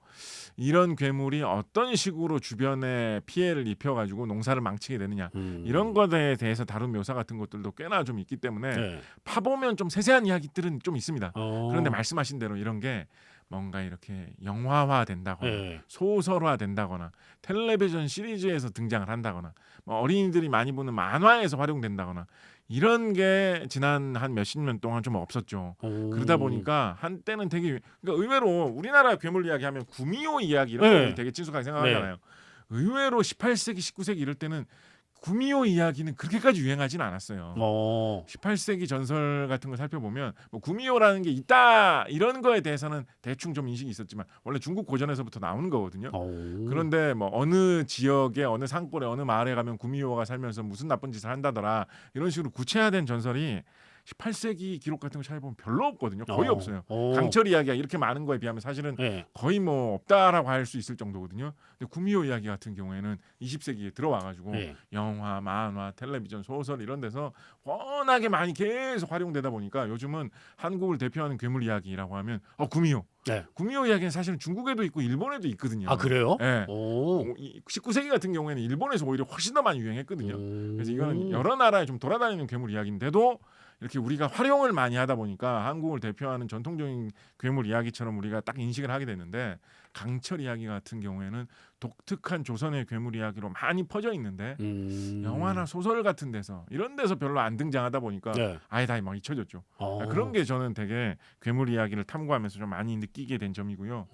이런 괴물이 어떤 식으로 주변에 피해를 입혀가지고 농사를 망치게 되느냐 이런 것에 대해서 다룬 묘사 같은 것들도 꽤나 좀 있기 때문에 네. 파보면 좀 세세한 이야기들은 좀 있습니다. 그런데 어. 말씀하신 대로 이런 게 뭔가 이렇게 영화화 된다거나 네. 소설화 된다거나 텔레비전 시리즈에서 등장을 한다거나 뭐 어린이들이 많이 보는 만화에서 활용된다거나 이런 게 지난 한 몇십 년 동안 좀 없었죠. 그러다 보니까 한때는 되게 그러니까 의외로 우리나라 괴물 이야기하면 구미호 이야기 이런 네. 거 되게 친숙하게 생각하잖아요. 의외로 18세기, 19세기 이럴 때는 구미호 이야기는 그렇게까지 유행하지는 않았어요. 18세기 전설 같은 거 살펴보면 뭐 구미호라는 게 있다 이런 거에 대해서는 대충 좀 인식이 있었지만 원래 중국 고전에서부터 나오는 거거든요. 그런데 뭐 어느 지역에 어느 산골에 어느 마을에 가면 구미호가 살면서 무슨 나쁜 짓을 한다더라 이런 식으로 구체화된 전설이 18세기 기록 같은 거 찾아보면 별로 없거든요. 거의 없어요. 강철 이야기가 이렇게 많은 거에 비하면 사실은 네. 거의 뭐 없다라고 할 수 있을 정도거든요. 근데 구미호 이야기 같은 경우에는 20세기에 들어와가지고 네. 영화, 만화, 텔레비전, 소설 이런 데서 워낙에 많이 계속 활용되다 보니까 요즘은 한국을 대표하는 괴물 이야기라고 하면 구미호. 네. 구미호 이야기는 사실은 중국에도 있고 일본에도 있거든요. 아 그래요? 네. 19세기 같은 경우에는 일본에서 오히려 훨씬 더 많이 유행했거든요. 그래서 이거는 여러 나라에 좀 돌아다니는 괴물 이야기인데도 이렇게 우리가 활용을 많이 하다 보니까 한국을 대표하는 전통적인 괴물 이야기처럼 우리가 딱 인식을 하게 되는데 강철 이야기 같은 경우에는 독특한 조선의 괴물 이야기로 많이 퍼져 있는데 영화나 소설 같은 데서 이런 데서 별로 안 등장하다 보니까 네. 아예 다 막 잊혀졌죠. 그런 게 저는 되게 괴물 이야기를 탐구하면서 좀 많이 느끼게 된 점이고요.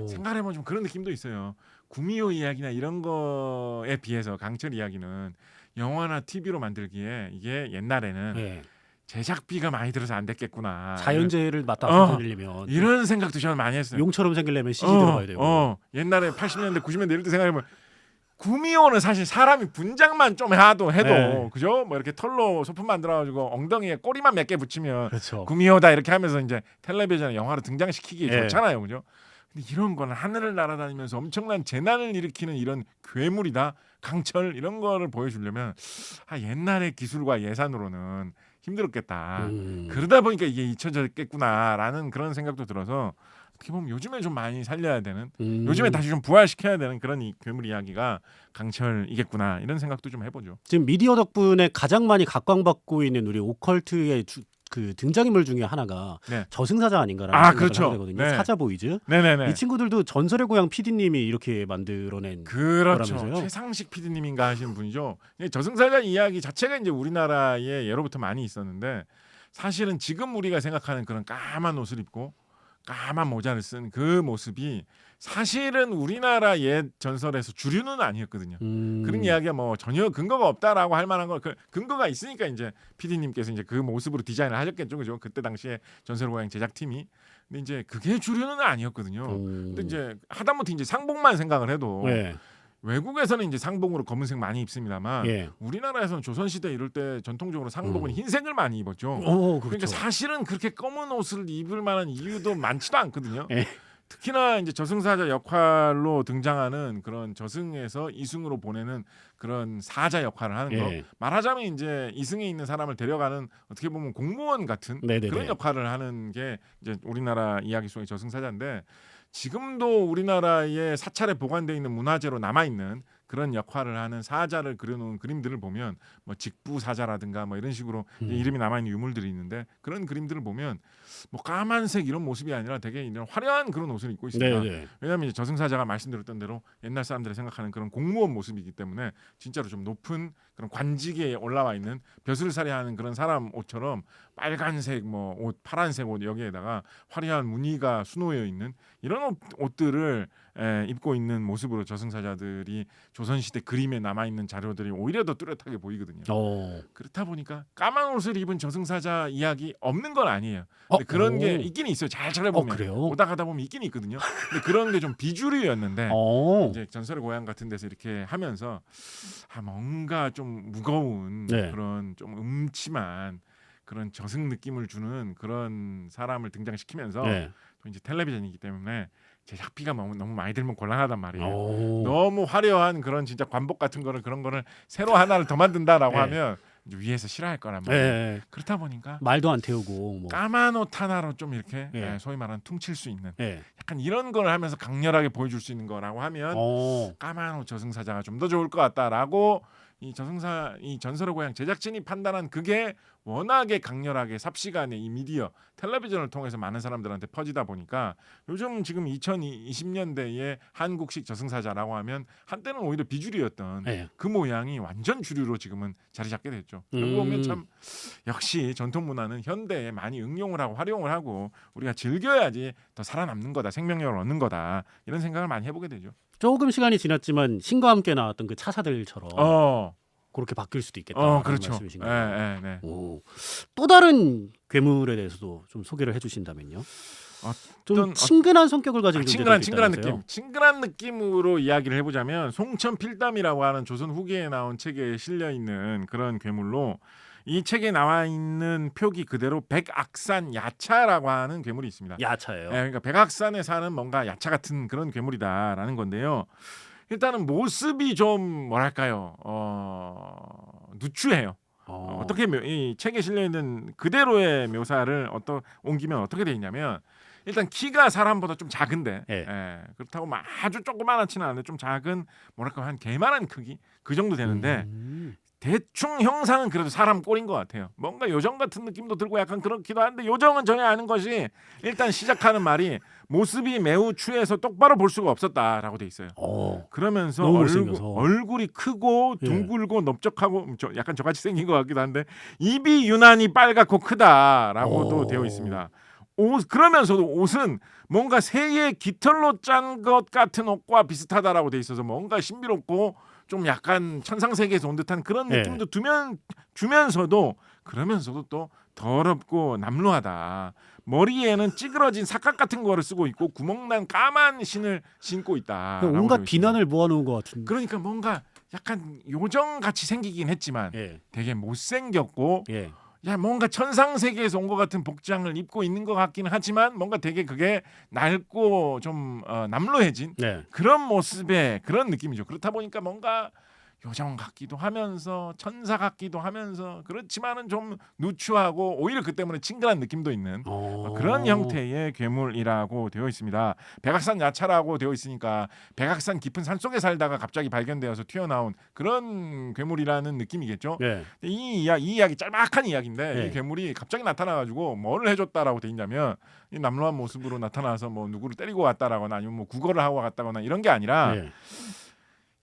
생각해보면 좀 그런 느낌도 있어요. 구미호 이야기나 이런 거에 비해서 강철 이야기는 영화나 TV로 만들기에 이게 옛날에는 네. 제작비가 많이 들어서 안 됐겠구나. 자연재해를 맞다 들리면 이런 생각도 저는 많이 했어요. 용처럼 생기려면 CG 들어가야 되고. 옛날에 80년대 90년대 이럴 때 생각해보면 구미호는 사실 사람이 분장만 좀 해도 네. 그죠? 뭐 이렇게 털로 소품 만들어가지고 엉덩이에 꼬리만 몇 개 붙이면 그렇죠. 구미호다 이렇게 하면서 이제 텔레비전에 영화로 등장시키기 네. 좋잖아요, 그죠? 근데 이런 거는 하늘을 날아다니면서 엄청난 재난을 일으키는 이런 괴물이다, 강철 이런 거를 보여주려면 옛날의 기술과 예산으로는 힘들었겠다. 그러다 보니까 이게 잊혀졌겠구나라는 그런 생각도 들어서 어떻게 보면 요즘에 좀 많이 살려야 되는 요즘에 다시 좀 부활시켜야 되는 그런 이 괴물 이야기가 강철이겠구나 이런 생각도 좀 해보죠. 지금 미디어 덕분에 가장 많이 각광받고 있는 우리 오컬트의 그 등장인물 중에 하나가 네. 저승사자 아닌가라는 아, 생각을 그렇죠. 하게 되거든요. 네. 사자 보이즈. 네네네. 이 친구들도 전설의 고향 PD님이 이렇게 만들어낸 그렇죠. 거라면서요? 최상식 PD님인가 하시는 분이죠. 저승사자 이야기 자체가 이제 우리나라에 예로부터 많이 있었는데 사실은 지금 우리가 생각하는 그런 까만 옷을 입고 까만 모자를 쓴 그 모습이 사실은 우리나라 옛 전설에서 주류는 아니었거든요. 그런 이야기가 뭐 전혀 근거가 없다라고 할 만한 걸 근거가 있으니까 이제 PD님께서 이제 그 모습으로 디자인을 하셨겠죠, 그죠? 그때 당시에 전설의 고향 제작팀이. 근데 이제 그게 주류는 아니었거든요. 근데 이제 하다못해 이제 상복만 생각을 해도 네. 외국에서는 이제 상복으로 검은색 많이 입습니다만 예. 우리나라에서는 조선시대 이럴 때 전통적으로 상복은 흰색을 많이 입었죠. 그렇죠. 그러니까 사실은 그렇게 검은 옷을 입을 만한 이유도 많지도 않거든요. 예. 특히나 이제 저승사자 역할로 등장하는 그런 저승에서 이승으로 보내는 그런 사자 역할을 하는 거. 예. 말하자면 이제 이승에 있는 사람을 데려가는 어떻게 보면 공무원 같은 네네네. 그런 역할을 하는 게 이제 우리나라 이야기 속의 저승사자인데 지금도 우리나라에 사찰에 보관되어 있는 문화재로 남아 있는 그런 역할을 하는 사자를 그려놓은 그림들을 보면 뭐 직부사자라든가 뭐 이런 식으로 이제 이름이 남아 있는 유물들이 있는데 그런 그림들을 보면 뭐 까만색 이런 모습이 아니라 되게 이런 화려한 그런 옷을 입고 있습니다. 네네. 왜냐하면 이제 저승사자가 말씀드렸던 대로 옛날 사람들이 생각하는 그런 공무원 모습이기 때문에 진짜로 좀 높은 그런 관직에 올라와 있는 벼슬살이하는 그런 사람 옷처럼 빨간색 뭐 옷, 파란색 옷 여기에다가 화려한 무늬가 수놓여 있는 이런 옷들을 입고 있는 모습으로 저승사자들이 조선시대 그림에 남아있는 자료들이 오히려 더 뚜렷하게 보이거든요. 그렇다 보니까 까만 옷을 입은 저승사자 이야기 없는 건 아니에요. 근데 그런 게 있긴 있어요. 잘 찾아보면 그래요? 오다 가다 보면 있긴 있거든요. 근데 그런 게 좀 비주류였는데 이제 전설의 고향 같은 데서 이렇게 하면서 뭔가 좀 무거운 네. 그런 좀 음침한 그런 저승 느낌을 주는 그런 사람을 등장시키면서 네. 또 이제 텔레비전이기 때문에 제작비가 너무 많이 들면 곤란하단 말이에요. 오. 너무 화려한 그런 진짜 관복 같은 거를 그런 거를 새로 하나를 더 만든다라고 네. 하면 이제 위에서 싫어할 거란 말이에요. 네. 그렇다 보니까 말도 안 태우고 뭐. 까만 옷 하나로 좀 이렇게 네. 소위 말하는 퉁칠 수 있는 네. 약간 이런 걸 하면서 강렬하게 보여줄 수 있는 거라고 하면 까만 옷 저승사자가 좀 더 좋을 것 같다라고 이 전설의 고향 제작진이 판단한 그게 워낙에 강렬하게 삽시간에 이 미디어 텔레비전을 통해서 많은 사람들한테 퍼지다 보니까 요즘 지금 2020년대의 한국식 저승사자라고 하면 한때는 오히려 비주류였던 네. 그 모양이 완전 주류로 지금은 자리 잡게 됐죠. 그러고 보면 참 역시 전통 문화는 현대에 많이 응용을 하고 활용을 하고 우리가 즐겨야지 더 살아남는 거다, 생명력을 얻는 거다 이런 생각을 많이 해보게 되죠. 조금 시간이 지났지만 신과 함께 나왔던 그 차사들처럼 그렇게 바뀔 수도 있겠다. 그렇죠. 말씀이신가요? 네. 또 다른 괴물에 대해서도 좀 소개를 해주신다면요. 좀 친근한 성격을 가진 친근한 느낌. 친근한 느낌으로 이야기를 해보자면 송천필담이라고 하는 조선 후기에 나온 책에 실려 있는 그런 괴물로 이 책에 나와 있는 표기 그대로 백악산 야차라고 하는 괴물이 있습니다. 야차예요. 그러니까 백악산에 사는 뭔가 야차 같은 그런 괴물이다라는 건데요. 일단은 모습이 좀 뭐랄까요, 누추해요. 어떻게 이 책에 실려 있는 그대로의 묘사를 옮기면 어떻게 돼 있냐면 일단 키가 사람보다 좀 작은데 그렇다고 막 아주 조그만하지는 않은데 좀 작은 뭐랄까 한 개만한 크기 그 정도 되는데 대충 형상은 그래도 사람 꼴인 것 같아요. 뭔가 요정 같은 느낌도 들고 약간 그렇기도 한데 요정은 전혀 아닌 것이 일단 시작하는 말이 모습이 매우 추해서 똑바로 볼 수가 없었다라고 돼 있어요. 그러면서 얼굴이 크고 둥글고 넓적하고 약간 저같이 생긴 것 같기도 한데 입이 유난히 빨갛고 크다라고도 되어 있습니다. 그러면서도 옷은 뭔가 새의 깃털로 짠 것 같은 옷과 비슷하다라고 돼 있어서 뭔가 신비롭고 좀 약간 천상세계에서 온 듯한 그런 느낌도 주면서도 그러면서도 또 더럽고 남루하다. 머리에는 찌그러진 삭각 같은 거를 쓰고 있고 구멍난 까만 신을 신고 있다. 온갖 비난을 모아놓은 것 같은데. 그러니까 뭔가 약간 요정같이 생기긴 했지만 되게 못생겼고 뭔가 천상세계에서 온 것 같은 복장을 입고 있는 것 같기는 하지만 뭔가 되게 그게 낡고 좀 남루해진 그런 모습의 그런 느낌이죠. 그렇다 보니까 뭔가 요정 같기도 하면서 천사 같기도 하면서 그렇지만은 좀 누추하고 오히려 그 때문에 친근한 느낌도 있는 그런 형태의 괴물이라고 되어 있습니다. 백악산 야차라고 되어 있으니까 백악산 깊은 산속에 살다가 갑자기 발견되어서 튀어나온 그런 괴물이라는 느낌이겠죠. 예. 이 이야기 짤막한 이야기인데 예. 이 괴물이 갑자기 나타나가지고 뭘 해줬다라고 돼 있냐면 이 남루한 모습으로 나타나서 뭐 누구를 때리고 왔다라거나 아니면 뭐 구걸을 하고 갔다거나 이런 게 아니라 예.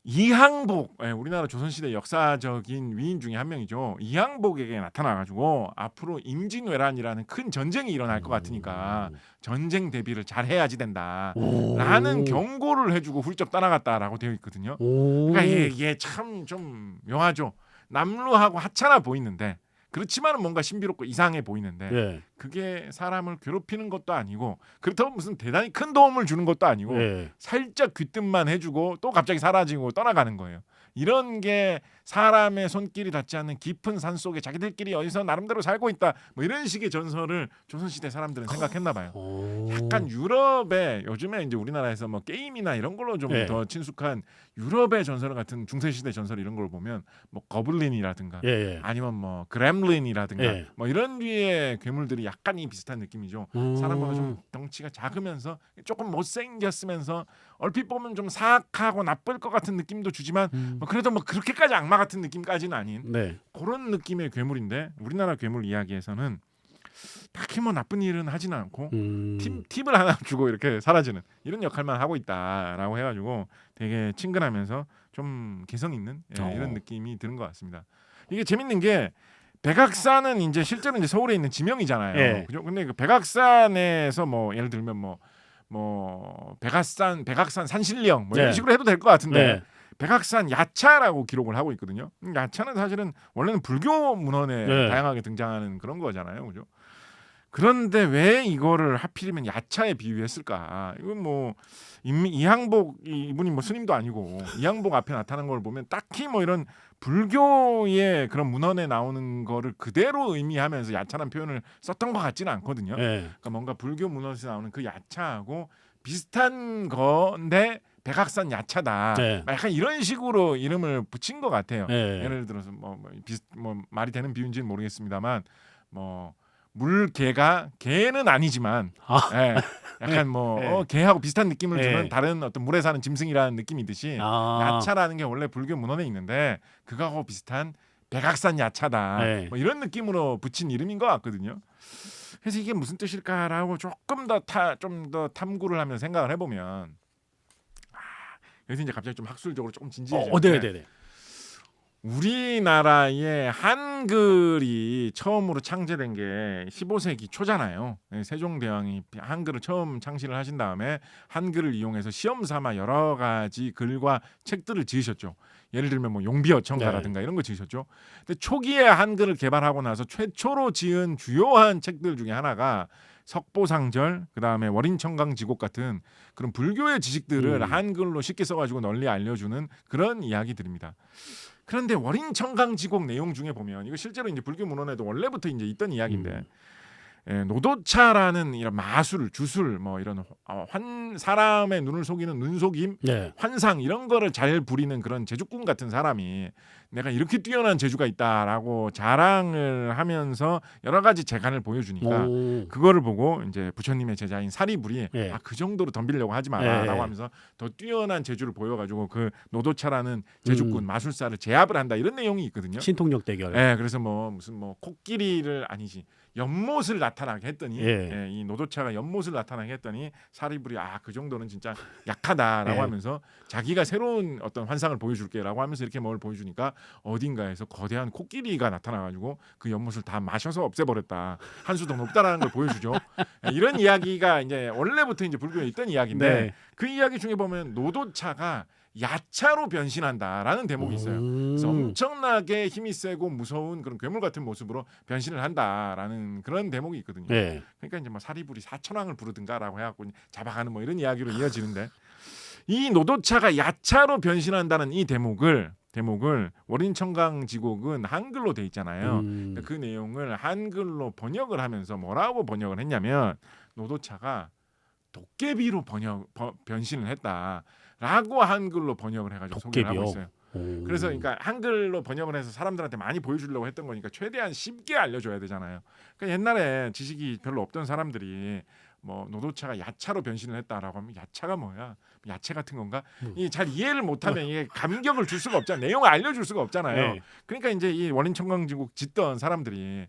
이항복, 우리나라 조선시대 역사적인 위인 중에 한 명이죠. 이항복에게 나타나가지고 앞으로 임진왜란이라는 큰 전쟁이 일어날 것 같으니까 전쟁 대비를 잘 해야지 된다라는 경고를 해주고 훌쩍 떠나갔다라고 되어 있거든요. 그러니까 이게 참 좀 묘하죠. 남루하고 하찮아 보이는데 그렇지만은 뭔가 신비롭고 이상해 보이는데 예. 그게 사람을 괴롭히는 것도 아니고 그렇다고 무슨 대단히 큰 도움을 주는 것도 아니고 예. 살짝 귀뜸만 해주고 또 갑자기 사라지고 떠나가는 거예요. 이런 게 사람의 손길이 닿지 않는 깊은 산 속에 자기들끼리 어디서 나름대로 살고 있다. 뭐 이런 식의 전설을 조선시대 사람들은 생각했나 봐요. 약간 유럽의 요즘에 이제 우리나라에서 뭐 게임이나 이런 걸로 좀 예. 더 친숙한 유럽의 전설 같은 중세시대 전설 이런 걸 보면 뭐 거블린이라든가 예. 예. 아니면 뭐 그렘린이라든가 예. 뭐 이런 류의 괴물들이 약간 이 비슷한 느낌이죠. 사람보다 좀 덩치가 작으면서 조금 못생겼으면서 얼핏 보면 좀 사악하고 나쁠 것 같은 느낌도 주지만 뭐 그래도 뭐 그렇게까지 악마 같은 느낌까지는 아닌 네. 그런 느낌의 괴물인데 우리나라 괴물 이야기에서는 딱히 뭐 나쁜 일은 하지는 않고 팁을 하나 주고 이렇게 사라지는 이런 역할만 하고 있다라고 해가지고 되게 친근하면서 좀 개성 있는 이런 느낌이 드는 것 같습니다. 이게 재밌는 게 백악산은 이제 실제로 이제 서울에 있는 지명이잖아요. 예. 그죠? 근데 그 백악산에서 뭐 예를 들면 백악산 산신령 뭐 이런 네. 식으로 해도 될 것 같은데 네. 백악산 야차라고 기록을 하고 있거든요. 야차는 사실은 원래는 불교 문헌에 네. 다양하게 등장하는 그런 거잖아요, 그죠? 그런데 왜 이거를 하필이면 야차에 비유했을까? 이건 뭐 이항복 이분이 뭐 스님도 아니고 이항복 앞에 나타난 걸 보면 딱히 뭐 이런 불교의 그런 문헌에 나오는 거를 그대로 의미하면서 야차라는 표현을 썼던 것 같지는 않거든요. 예. 그러니까 뭔가 불교 문헌에서 나오는 그 야차하고 비슷한 건데 백악산 야차다. 네. 약간 이런 식으로 이름을 붙인 것 같아요. 예. 예를 들어서 뭐 말이 되는 비유인지는 모르겠습니다만 뭐 물개가 개는 아니지만 약간 뭐 개하고 비슷한 느낌을 주는 다른 어떤 물에 사는 짐승이라는 느낌이듯이 야차라는 게 원래 불교 문헌에 있는데 그거하고 비슷한 백악산 야차다. 뭐 이런 느낌으로 붙인 이름인 것 같거든요. 그래서 이게 무슨 뜻일까라고 조금 더 좀 더 탐구를 하면 생각을 해보면 여기서 이제 갑자기 좀 학술적으로 조금 진지해지는데 네네네. 우리나라의 한글이 처음으로 창제된 게 15세기 초잖아요. 세종대왕이 한글을 처음 창시를 하신 다음에 한글을 이용해서 시험 삼아 여러 가지 글과 책들을 지으셨죠. 예를 들면 뭐 용비어천가라든가 이런 거 지으셨죠. 근데 초기에 한글을 개발하고 나서 최초로 지은 주요한 책들 중에 하나가 석보상절, 그다음에 월인청강지곡 같은 그런 불교의 지식들을 한글로 쉽게 써가지고 널리 알려주는 그런 이야기들입니다. 그런데 월인청강지곡 내용 중에 보면 이거 실제로 이제 불교 문헌에도 원래부터 이제 있던 이야기인데 노도차라는 이런 마술, 주술, 뭐 이런 사람의 눈을 속이는 눈속임, 환상 이런 거를 잘 부리는 그런 제주꾼 같은 사람이 내가 이렇게 뛰어난 재주가 있다라고 자랑을 하면서 여러 가지 재간을 보여주니까 그거를 보고 이제 부처님의 제자인 사리불이 그 정도로 덤비려고 하지 마라라고 하면서 더 뛰어난 재주를 보여가지고 그 노도차라는 제주꾼 마술사를 제압을 한다 이런 내용이 있거든요. 신통력 대결. 그래서 무슨 코끼리를 아니지. 연못을 나타나게 했더니 이 노도차가 연못을 나타나게 했더니 사리불이 그 정도는 진짜 약하다라고 하면서 자기가 새로운 어떤 환상을 보여줄게라고 하면서 이렇게 뭘 보여주니까 어딘가에서 거대한 코끼리가 나타나가지고 그 연못을 다 마셔서 없애버렸다. 한 수 더 높다라는 걸 보여주죠. 이런 이야기가 이제 원래부터 이제 불교에 있던 이야기인데 그 이야기 중에 보면 노도차가 야차로 변신한다라는 대목이 있어요. 그래서 엄청나게 힘이 세고 무서운 그런 괴물 같은 모습으로 변신을 한다라는 그런 대목이 있거든요. 그러니까 이제 뭐 사리불이 사천왕을 부르든가라고 해갖고 잡아가는 뭐 이런 이야기로 이어지는데 이 노도차가 야차로 변신한다는 이 대목을 월인청강지곡은 한글로 돼 있잖아요. 그 내용을 한글로 번역을 하면서 뭐라고 번역을 했냐면 노도차가 도깨비로 변신을 했다라고 한글로 번역을 해가지고 소개를 하고 있어요. 그래서 그러니까 한글로 번역을 해서 사람들한테 많이 보여주려고 했던 거니까 최대한 쉽게 알려줘야 되잖아요. 그러니까 옛날에 지식이 별로 없던 사람들이 뭐 노도차가 야차로 변신을 했다라고 하면 야차가 뭐야? 야채 같은 건가? 이 잘 이해를 못하면 이게 감격을 줄 수가 없잖아요. 내용을 알려줄 수가 없잖아요. 네. 그러니까 이제 이 원인청강지국 짓던 사람들이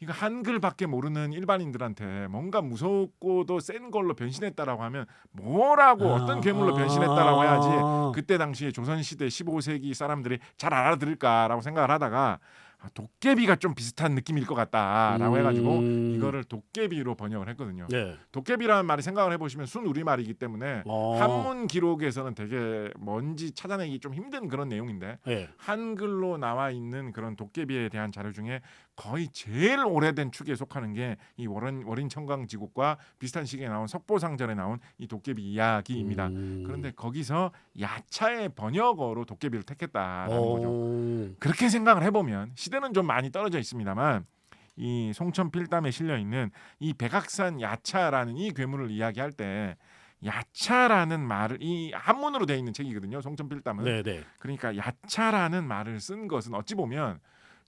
이거 한글밖에 모르는 일반인들한테 뭔가 무섭고도 센 걸로 변신했다라고 하면 뭐라고 어떤 괴물로 변신했다라고 해야지 그때 당시에 조선시대 15세기 사람들이 잘 알아들을까라고 생각을 하다가 도깨비가 좀 비슷한 느낌일 것 같다라고 해가지고 이거를 도깨비로 번역을 했거든요. 네. 도깨비라는 말이 생각을 해보시면 순우리말이기 때문에 한문 기록에서는 되게 뭔지 찾아내기 좀 힘든 그런 내용인데 네. 한글로 나와 있는 그런 도깨비에 대한 자료 중에 거의 제일 오래된 축에 속하는 게 이 월인청강지국과 비슷한 시기에 나온 석보상전에 나온 이 도깨비 이야기입니다. 그런데 거기서 야차의 번역어로 도깨비를 택했다라는 거죠. 그렇게 생각을 해보면 시대는 좀 많이 떨어져 있습니다만 이 송천필담에 실려 있는 이 백악산 야차라는 이 괴물을 이야기할 때 야차라는 말을 이 한문으로 되어 있는 책이거든요. 송천필담은. 네네. 그러니까 야차라는 말을 쓴 것은 어찌 보면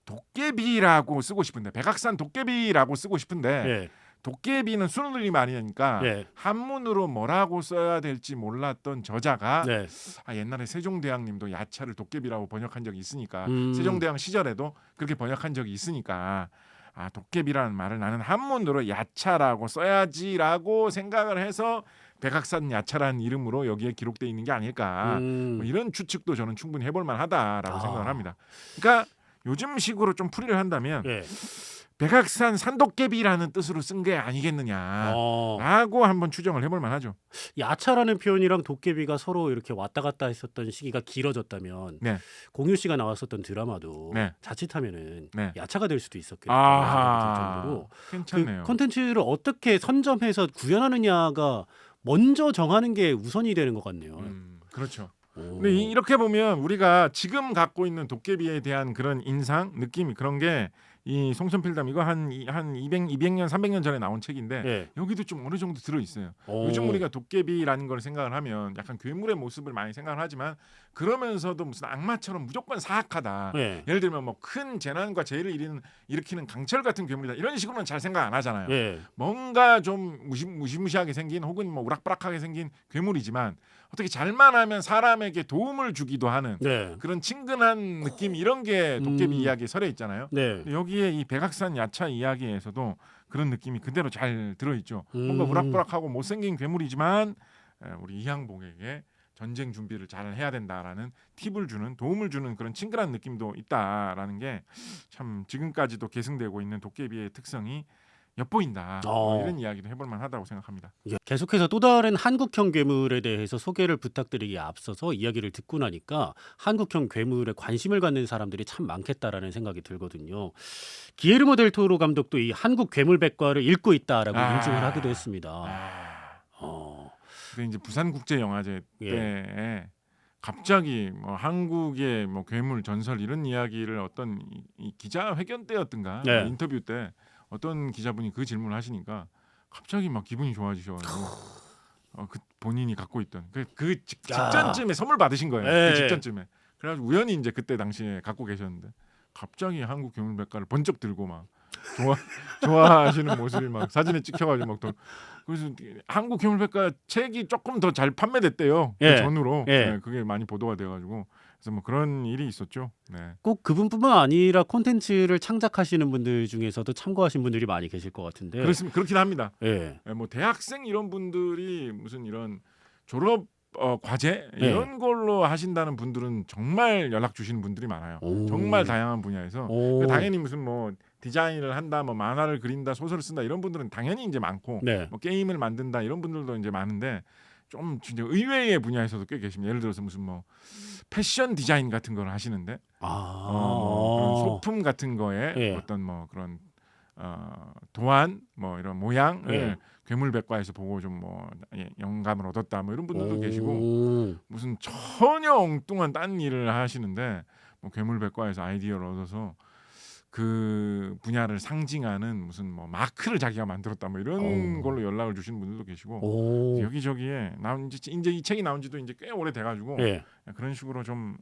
도깨비라고 쓰고 싶은데 백악산 도깨비라고 쓰고 싶은데 네. 도깨비는 순우리 말이니까 네. 한문으로 뭐라고 써야 될지 몰랐던 저자가 네. 옛날에 세종대왕님도 야차를 도깨비라고 번역한 적이 있으니까 음. 세종대왕 시절에도 그렇게 번역한 적이 있으니까 도깨비라는 말을 나는 한문으로 야차라고 써야지라고 생각을 해서 백악산 야차라는 이름으로 여기에 기록되어 있는 게 아닐까 뭐 이런 추측도 저는 충분히 해볼 만하다라고 생각을 합니다. 그러니까 요즘식으로 좀 풀이를 한다면 네. 백악산 산도깨비라는 뜻으로 쓴 게 아니겠느냐라고 한번 추정을 해볼 만하죠. 야차라는 표현이랑 도깨비가 서로 이렇게 왔다 갔다 했었던 시기가 길어졌다면 네. 공유 씨가 나왔었던 드라마도 네. 자칫하면은 네. 야차가 될 수도 있었겠다. 아하, 정도로 괜찮네요. 그 콘텐츠를 어떻게 선점해서 구현하느냐가 먼저 정하는 게 우선이 되는 것 같네요. 그렇죠. 오. 근데 이렇게 보면 우리가 지금 갖고 있는 도깨비에 대한 그런 인상, 느낌 그런 게 이 송천필담 이거 한 200년, 300년 전에 나온 책인데 네. 여기도 좀 어느 정도 들어 있어요. 오. 요즘 우리가 도깨비라는 걸 생각을 하면 약간 괴물의 모습을 많이 생각을 하지만 그러면서도 무슨 악마처럼 무조건 사악하다. 네. 예를 들면 뭐 큰 재난과 재해를 일으키는 강철 같은 괴물이다. 이런 식으로는 잘 생각 안 하잖아요. 네. 뭔가 좀 무시무시하게 생긴 혹은 뭐 우락부락하게 생긴 괴물이지만 어떻게 잘만 하면 사람에게 도움을 주기도 하는 네. 그런 친근한 느낌 이런 게 도깨비 이야기에 서려 있잖아요. 네. 여기에 이 백악산 야차 이야기에서도 그런 느낌이 그대로 잘 들어있죠. 뭔가 우락부락하고 못생긴 괴물이지만 우리 이항복에게 전쟁 준비를 잘 해야 된다라는 팁을 주는 도움을 주는 그런 친근한 느낌도 있다라는 게 참 지금까지도 계승되고 있는 도깨비의 특성이 엿보인다. 이런 이야기도 해볼 만하다고 생각합니다. 계속해서 또 다른 한국형 괴물에 대해서 소개를 부탁드리기에 앞서서 이야기를 듣고 나니까 한국형 괴물에 관심을 갖는 사람들이 참 많겠다라는 생각이 들거든요. 기에르모 델 토로 감독도 이 한국 괴물 백과를 읽고 있다라고 인증을 하기도 했습니다. 근데 이제 부산국제영화제 때 갑자기 뭐 한국의 뭐 괴물 전설 이런 이야기를 어떤 이 기자회견 때였든가 네. 인터뷰 때 어떤 기자분이 그 질문을 하시니까 갑자기 막 기분이 좋아지셔가지고 그 본인이 갖고 있던 그 직전쯤에 선물 받으신 거예요. 네. 그 직전쯤에 그래가지고 우연히 이제 그때 당시에 갖고 계셨는데 갑자기 한국 괴물백과를 번쩍 들고 막 좋아하시는 모습이 막 사진에 찍혀가지고 막 또 그래서 한국 괴물백과 책이 조금 더 잘 판매됐대요. 그 전후로 그게 많이 보도가 돼가지고 그래서 뭐 그런 일이 있었죠. 네. 꼭 그분뿐만 아니라 콘텐츠를 창작하시는 분들 중에서도 참고하신 분들이 많이 계실 것 같은데. 그렇긴 합니다. 예. 뭐 대학생 이런 분들이 무슨 이런 졸업 과제 이런 걸로 하신다는 분들은 정말 연락 주시는 분들이 많아요. 정말 다양한 분야에서 당연히 무슨 뭐 디자인을 한다, 뭐 만화를 그린다, 소설을 쓴다 이런 분들은 당연히 이제 많고 뭐 게임을 만든다 이런 분들도 이제 많은데 좀 진짜 의외의 분야에서도 꽤 계십니다. 예를 들어서 무슨 뭐 패션 디자인 같은 걸 하시는데 뭐 그런 소품 같은 거에 어떤 뭐 그런 도안 뭐 이런 모양을 괴물백과에서 보고 좀 뭐 영감을 얻었다 뭐 이런 분들도 계시고 무슨 전혀 엉뚱한 딴 일을 하시는데 뭐 괴물백과에서 아이디어를 얻어서 그 분야를 상징하는 무슨 뭐 마크를 자기가 만들었다 뭐 이런 걸로 연락을 주시는 분들도 계시고 오. 여기저기에 나온 지 이제 이 책이 나온 지도 이제 꽤 오래 돼가지고 예. 그런 식으로 좀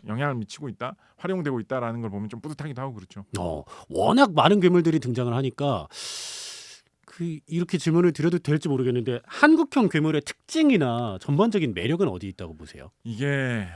영향을 미치고 있다, 활용되고 있다라는 걸 보면 좀 뿌듯하기도 하고 그렇죠. 워낙 많은 괴물들이 등장을 하니까 이렇게 질문을 드려도 될지 모르겠는데 한국형 괴물의 특징이나 전반적인 매력은 어디 있다고 보세요? 이게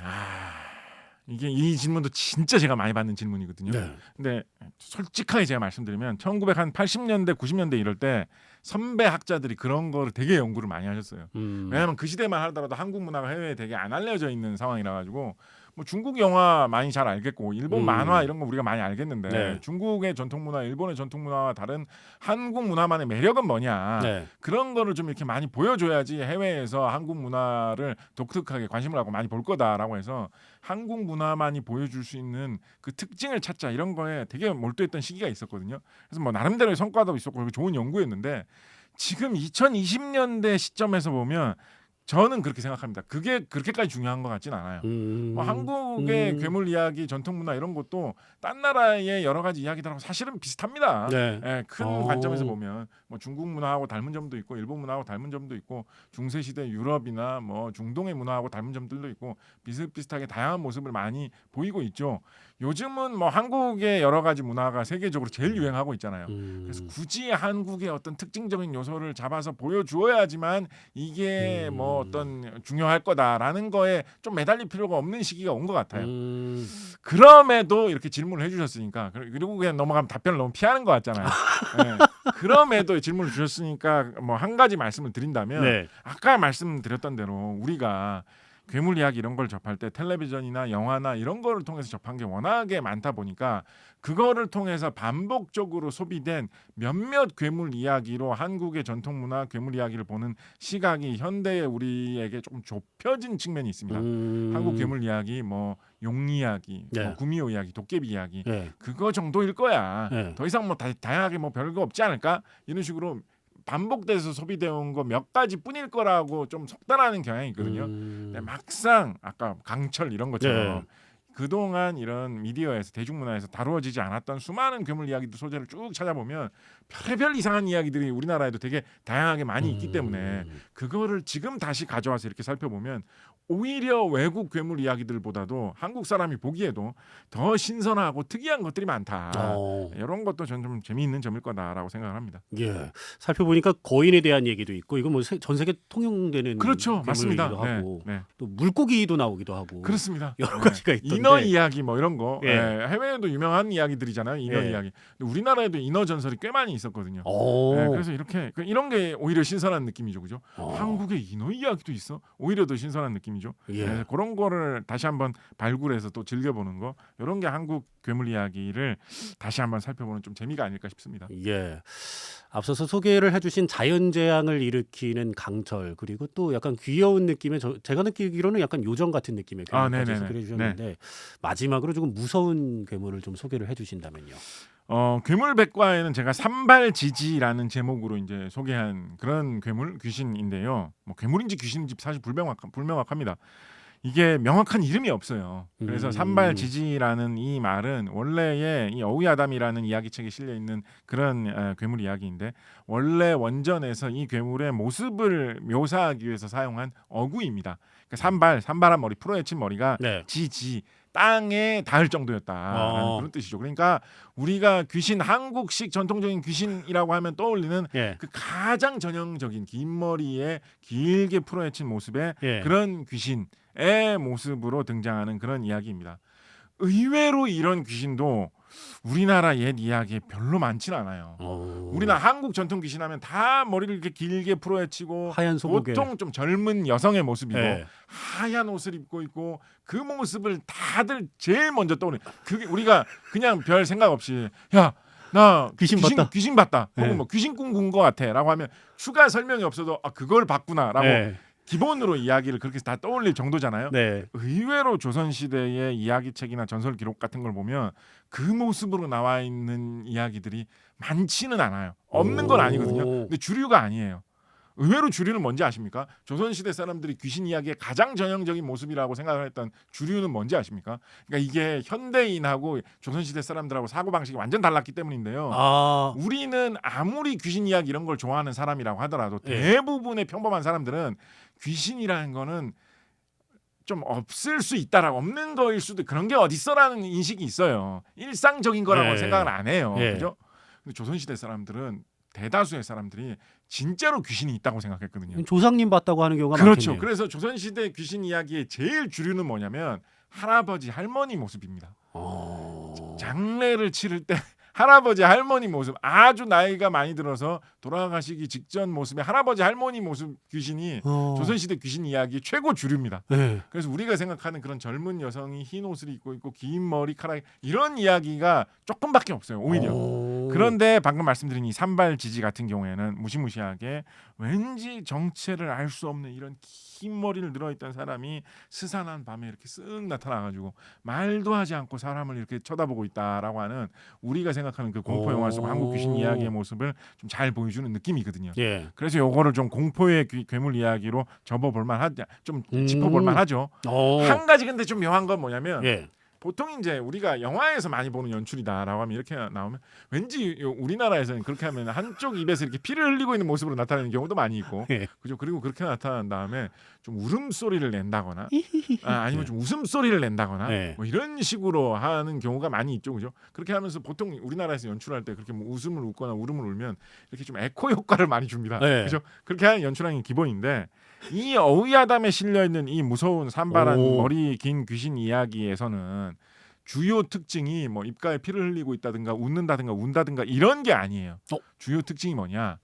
이 질문도 진짜 제가 많이 받는 질문이거든요. 네. 근데 솔직하게 제가 말씀드리면 1980년대 90년대 이럴 때 선배 학자들이 그런 거를 되게 연구를 많이 하셨어요. 왜냐하면 그 시대만 하더라도 한국 문화가 해외에 되게 안 알려져 있는 상황이라 가지고 뭐 중국 영화 많이 잘 알겠고 일본 만화 이런 거 우리가 많이 알겠는데 네. 중국의 전통 문화, 일본의 전통 문화와 다른 한국 문화만의 매력은 뭐냐. 네. 그런 거를 좀 이렇게 많이 보여줘야지 해외에서 한국 문화를 독특하게 관심을 갖고 많이 볼 거다라고 해서 한국 문화만이 보여줄 수 있는 그 특징을 찾자 이런 거에 되게 몰두했던 시기가 있었거든요. 그래서 뭐 나름대로의 성과도 있었고 좋은 연구였는데 지금 2020년대 시점에서 보면 저는 그렇게 생각합니다. 그게 그렇게까지 중요한 것 같진 않아요. 뭐 한국의 괴물 이야기, 전통 문화 이런 것도 딴 나라의 여러 가지 이야기들하고 사실은 비슷합니다. 네. 예, 큰 관점에서 보면 뭐 중국 문화하고 닮은 점도 있고 일본 문화하고 닮은 점도 있고 중세 시대 유럽이나 뭐 중동의 문화하고 닮은 점들도 있고 비슷비슷하게 다양한 모습을 많이 보이고 있죠. 요즘은 뭐 한국의 여러 가지 문화가 세계적으로 제일 유행하고 있잖아요. 그래서 굳이 한국의 어떤 특징적인 요소를 잡아서 보여주어야지만 이게 뭐 어떤 중요할 거다라는 거에 좀 매달릴 필요가 없는 시기가 온 것 같아요. 그럼에도 이렇게 질문을 해주셨으니까 그리고 그냥 넘어가면 답변을 너무 피하는 것 같잖아요. 네. 그럼에도 질문을 주셨으니까 뭐 한 가지 말씀을 드린다면 네. 아까 말씀드렸던 대로 우리가 괴물 이야기 이런 걸 접할 때 텔레비전이나 영화나 이런 거를 통해서 접한 게 워낙에 많다 보니까 그거를 통해서 반복적으로 소비된 몇몇 괴물 이야기로 한국의 전통 문화 괴물 이야기를 보는 시각이 현대의 우리에게 조금 좁혀진 측면이 있습니다. 한국 괴물 이야기, 뭐 용 이야기, 네. 뭐 구미호 이야기, 도깨비 이야기 네. 그거 정도일 거야. 네. 더 이상 뭐 다양하게 뭐 별거 없지 않을까? 이런 식으로 반복돼서 소비되어 온 거 몇 가지뿐일 거라고 좀 속단하는 경향이 있거든요. 근데 막상 아까 강철 이런 것처럼 네. 그동안 이런 미디어에서 대중문화에서 다루어지지 않았던 수많은 괴물 이야기들 소재를 쭉 찾아보면 별의별 이상한 이야기들이 우리나라에도 되게 다양하게 많이 있기 때문에 그거를 지금 다시 가져와서 이렇게 살펴보면 오히려 외국 괴물 이야기들보다도 한국 사람이 보기에도 더 신선하고 특이한 것들이 많다. 이런 것도 전 좀 재미있는 점일 거다라고 생각을 합니다. 예. 살펴보니까 거인에 대한 얘기도 있고 이거 뭐 전 세계 통용되는 그렇죠, 맞습니다. 괴물이기도 하고 네. 또 물고기도 나오기도 하고 그렇습니다. 여러 가지가 있던데. 인어 이야기 뭐 이런 거 예. 해외에도 유명한 이야기들이잖아요. 인어 예. 이야기. 근데 우리나라에도 인어 전설이 꽤 많이 있었거든요. 오. 그래서 이렇게 이런 게 오히려 신선한 느낌이죠, 그죠? 한국에 인어 이야기도 있어. 오히려 더 신선한 느낌이죠. 예. 그런 거를 다시 한번 발굴해서 또 즐겨보는 거, 이런 게 한국 괴물 이야기를 다시 한번 살펴보는 좀 재미가 아닐까 싶습니다. 예. 앞서서 소개를 해주신 자연재앙을 일으키는 강철 그리고 또 약간 귀여운 느낌의 제가 느끼기로는 약간 요정 같은 느낌의 괴물까지 네네네. 소개해 주셨는데 마지막으로 조금 무서운 괴물을 좀 소개를 해주신다면요. 괴물백과에는 제가 산발지지라는 제목으로 이제 소개한 그런 괴물 귀신인데요. 뭐 괴물인지 귀신인지 사실 불명확합니다. 이게 명확한 이름이 없어요. 그래서 산발지지라는 이 말은 원래의 이 어휘아담이라는 이야기책에 실려 있는 그런 괴물 이야기인데 원래 원전에서 이 괴물의 모습을 묘사하기 위해서 사용한 어구입니다. 그러니까 산발한 머리, 풀어헤친 머리가 네. 지지 땅에 닿을 정도였다라는 그런 뜻이죠. 그러니까 우리가 귀신, 한국식 전통적인 귀신이라고 하면 떠올리는 예. 그 가장 전형적인 긴 머리에 길게 풀어헤친 모습의 예. 그런 귀신의 모습으로 등장하는 그런 이야기입니다. 의외로 이런 귀신도 우리나라 옛 이야기에 별로 많진 않아요. 우리나라 한국 전통 귀신하면 다 머리를 이렇게 길게 풀어헤치고 하얀 소복에 보통 좀 젊은 여성의 모습이고 예. 하얀 옷을 입고 있고 그 모습을 다들 제일 먼저 떠오르는 그게 우리가 그냥 별 생각 없이 나 귀신 봤다. 네. 혹은 뭐 귀신 꿈 꾼 것 같아라고 하면 추가 설명이 없어도 그걸 봤구나라고 네. 기본으로 이야기를 그렇게 다 떠올릴 정도잖아요. 네. 의외로 조선시대의 이야기책이나 전설 기록 같은 걸 보면 그 모습으로 나와 있는 이야기들이 많지는 않아요. 없는 건 아니거든요. 근데 주류가 아니에요. 의외로 주류는 뭔지 아십니까? 조선시대 사람들이 귀신 이야기의 가장 전형적인 모습이라고 생각을 했던 주류는 뭔지 아십니까? 그러니까 이게 현대인하고 조선시대 사람들하고 사고방식이 완전 달랐기 때문인데요. 아, 우리는 아무리 귀신 이야기 이런 걸 좋아하는 사람이라고 하더라도 예. 대부분의 평범한 사람들은 귀신이라는 거는 좀 없을 수 있다라고 없는 거일 수도 그런 게 어딨어라는 인식이 있어요. 일상적인 거라고 예. 생각을 안 해요. 예. 그죠? 근데 조선시대 사람들은 대다수의 사람들이 진짜로 귀신이 있다고 생각했거든요. 조상님 봤다고 하는 경우가 그렇죠. 많겠네요. 그래서 조선시대 귀신 이야기의 제일 주류는 뭐냐면 할아버지 할머니 모습입니다. 장례를 치를 때 할아버지 할머니 모습, 아주 나이가 많이 들어서 돌아가시기 직전 모습의 할아버지 할머니 모습 귀신이 조선시대 귀신 이야기의 최고 주류입니다. 네. 그래서 우리가 생각하는 그런 젊은 여성이 흰 옷을 입고 있고 긴 머리카락 이런 이야기가 조금밖에 없어요. 오히려. 그런데 방금 말씀드린 이 산발지지 같은 경우에는 무시무시하게 왠지 정체를 알 수 없는 이런 긴 머리를 늘어있던 사람이 스산한 밤에 이렇게 쓱 나타나가지고 말도 하지 않고 사람을 이렇게 쳐다보고 있다라고 하는 우리가 생각하는 그 공포 영화 속 한국 귀신 이야기의 모습을 좀 잘 보여주는 느낌이거든요. 예. 그래서 요거를 좀 공포의 괴물 이야기로 접어볼만 하죠. 좀 짚어볼만 하죠. 한 가지 근데 좀 묘한 건 뭐냐면 예. 보통 이제 우리가 영화에서 많이 보는 연출이다라고 하면 이렇게 나오면 왠지 우리나라에서는 그렇게 하면 한쪽 입에서 이렇게 피를 흘리고 있는 모습으로 나타내는 경우도 많이 있고 예. 그죠. 그리고 그렇게 나타난 다음에 좀 울음소리를 낸다거나 아니면 좀 웃음소리를 낸다거나 네. 뭐 이런 식으로 하는 경우가 많이 있죠. 그죠. 그렇게 하면서 보통 우리나라에서 연출할 때 그렇게 뭐 웃음을 웃거나 울음을 울면 이렇게 좀 에코 효과를 많이 줍니다. 네. 그죠. 그렇게 하는 연출하는 게 기본인데 이 어휘야담에 실려있는 이 무서운 산발한 머리 긴 귀신 이야기에서는 주요 특징이 뭐 입가에 피를 흘리고 있다든가 웃는다든가 운다든가 이런 게 아니에요. 주요 특징이 뭐냐?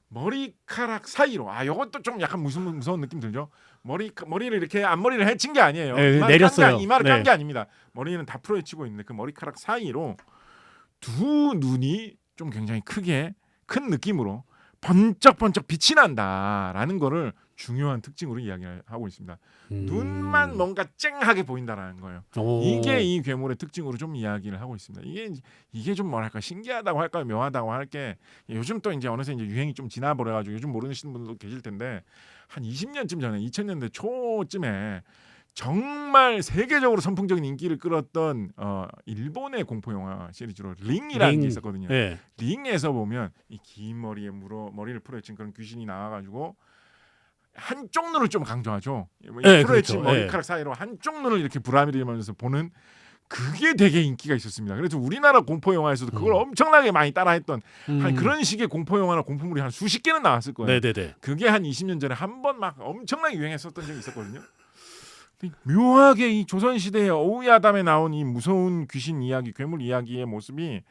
머리카락 사이로 이것도 좀 약간 무서운 느낌 들죠. 머리를 이렇게 앞머리를 헤친 게 아니에요. 네, 내렸어요. 이마를 깐 네. 게 아닙니다. 머리는 다 풀어헤치고 있는데 그 머리카락 사이로 두 눈이 좀 굉장히 크게 큰 느낌으로 번쩍번쩍 빛이 난다라는 거를 중요한 특징으로 이야기를 하고 있습니다. 눈만 뭔가 쨍하게 보인다라는 거예요. 이게 이 괴물의 특징으로 좀 이야기를 하고 있습니다. 이게 좀 뭐랄까 신기하다고 할까요, 묘하다고 할게 요즘 또 이제 어느새 이제 유행이 좀 지나버려가지고 요즘 모르시는 분들도 계실 텐데 한 20년쯤 전에 2000년대 초쯤에 정말 세계적으로 선풍적인 인기를 끌었던 일본의 공포 영화 시리즈로 링이라는 게 있었거든요. 예. 링에서 보면 이 긴 머리에 머리를 풀어헤친 그런 귀신이 나와가지고 한쪽 눈을 좀 강조하죠. 네, 풀어헤친 그렇죠. 머리카락 사이로 한쪽 눈을 이렇게 부라리면서 보는 그게 되게 인기가 있었습니다. 그래서 우리나라 공포 영화에서도 그걸 엄청나게 많이 따라했던 한 그런 식의 공포 영화나 공포물이 한 수십 개는 나왔을 거예요. 네네네. 그게 한 20년 전에 한 번 막 엄청나게 유행했었던 적이 있었거든요. 묘하게 이 조선시대의 어우야담에 나온 이 무서운 귀신 이야기, 괴물 이야기의 모습이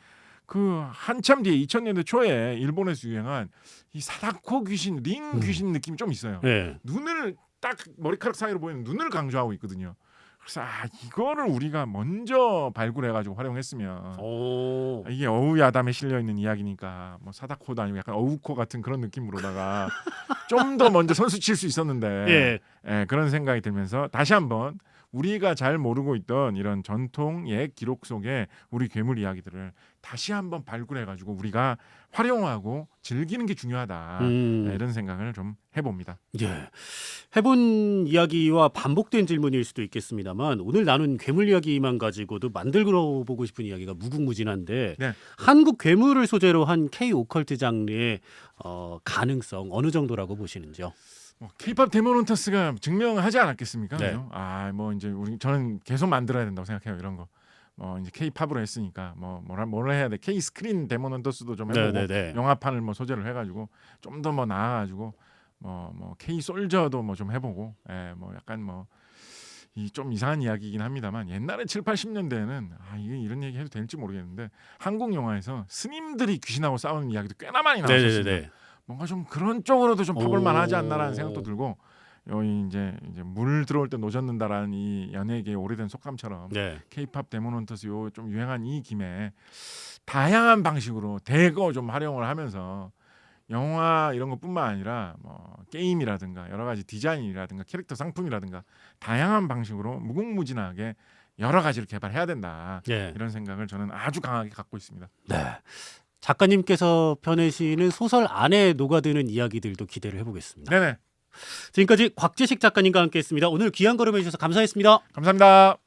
그 한참 뒤에 2000년대 초에 일본에서 유행한 이 사다코 귀신, 링 귀신 느낌이 좀 있어요. 예. 눈을 딱 머리카락 사이로 보이는 눈을 강조하고 있거든요. 그래서 이거를 우리가 먼저 발굴해가지고 활용했으면 이게 어우야담에 실려 있는 이야기니까 뭐 사다코도 아니고 약간 어우코 같은 그런 느낌으로다가 좀 더 먼저 선수 칠 수 있었는데 그런 생각이 들면서 다시 한번 우리가 잘 모르고 있던 이런 전통 옛 기록 속에 우리 괴물 이야기들을 다시 한번 발굴해가지고 우리가 활용하고 즐기는 게 중요하다. 이런 생각을 좀 해봅니다. 예. 해본 이야기와 반복된 질문일 수도 있겠습니다만 오늘 나눈 괴물 이야기만 가지고도 만들어 보고 싶은 이야기가 무궁무진한데 네. 한국 괴물을 소재로 한 K 오컬트 장르의 가능성 어느 정도라고 보시는지요? K-팝 데모넌터스가 증명하지 않았겠습니까? 네. 뭐 이제 저는 계속 만들어야 된다고 생각해요. 이런 거. 이제 K-팝으로 했으니까 뭐라 해야 돼? K 스크린 데모넌터스도 좀 해보고 네네네. 영화판을 뭐 소재를 해가지고 좀 더 뭐 나아가지고 K 솔저도 뭐 좀 해보고 뭐 약간 이 좀 이상한 이야기이긴 합니다만 옛날에 7, 80년대에는 이게 이런 얘기 해도 될지 모르겠는데 한국 영화에서 스님들이 귀신하고 싸우는 이야기도 꽤나 많이 나왔었습니다. 네네네. 뭔가 좀 그런 쪽으로도 좀 파볼 만하지 않나라는 생각도 들고 여기 이제 물 들어올 때 노젓는다라는 이 연예계의 오래된 속담처럼 네. K-팝 데모넌터스 요 좀 유행한 이 김에 다양한 방식으로 대거 좀 활용을 하면서 영화 이런 것뿐만 아니라 게임이라든가 여러 가지 디자인이라든가 캐릭터 상품이라든가 다양한 방식으로 무궁무진하게 여러 가지를 개발해야 된다. 예. 이런 생각을 저는 아주 강하게 갖고 있습니다. 네. 작가님께서 펴내시는 소설 안에 녹아드는 이야기들도 기대를 해보겠습니다. 네네. 지금까지 곽재식 작가님과 함께했습니다. 오늘 귀한 걸음 해주셔서 감사했습니다. 감사합니다.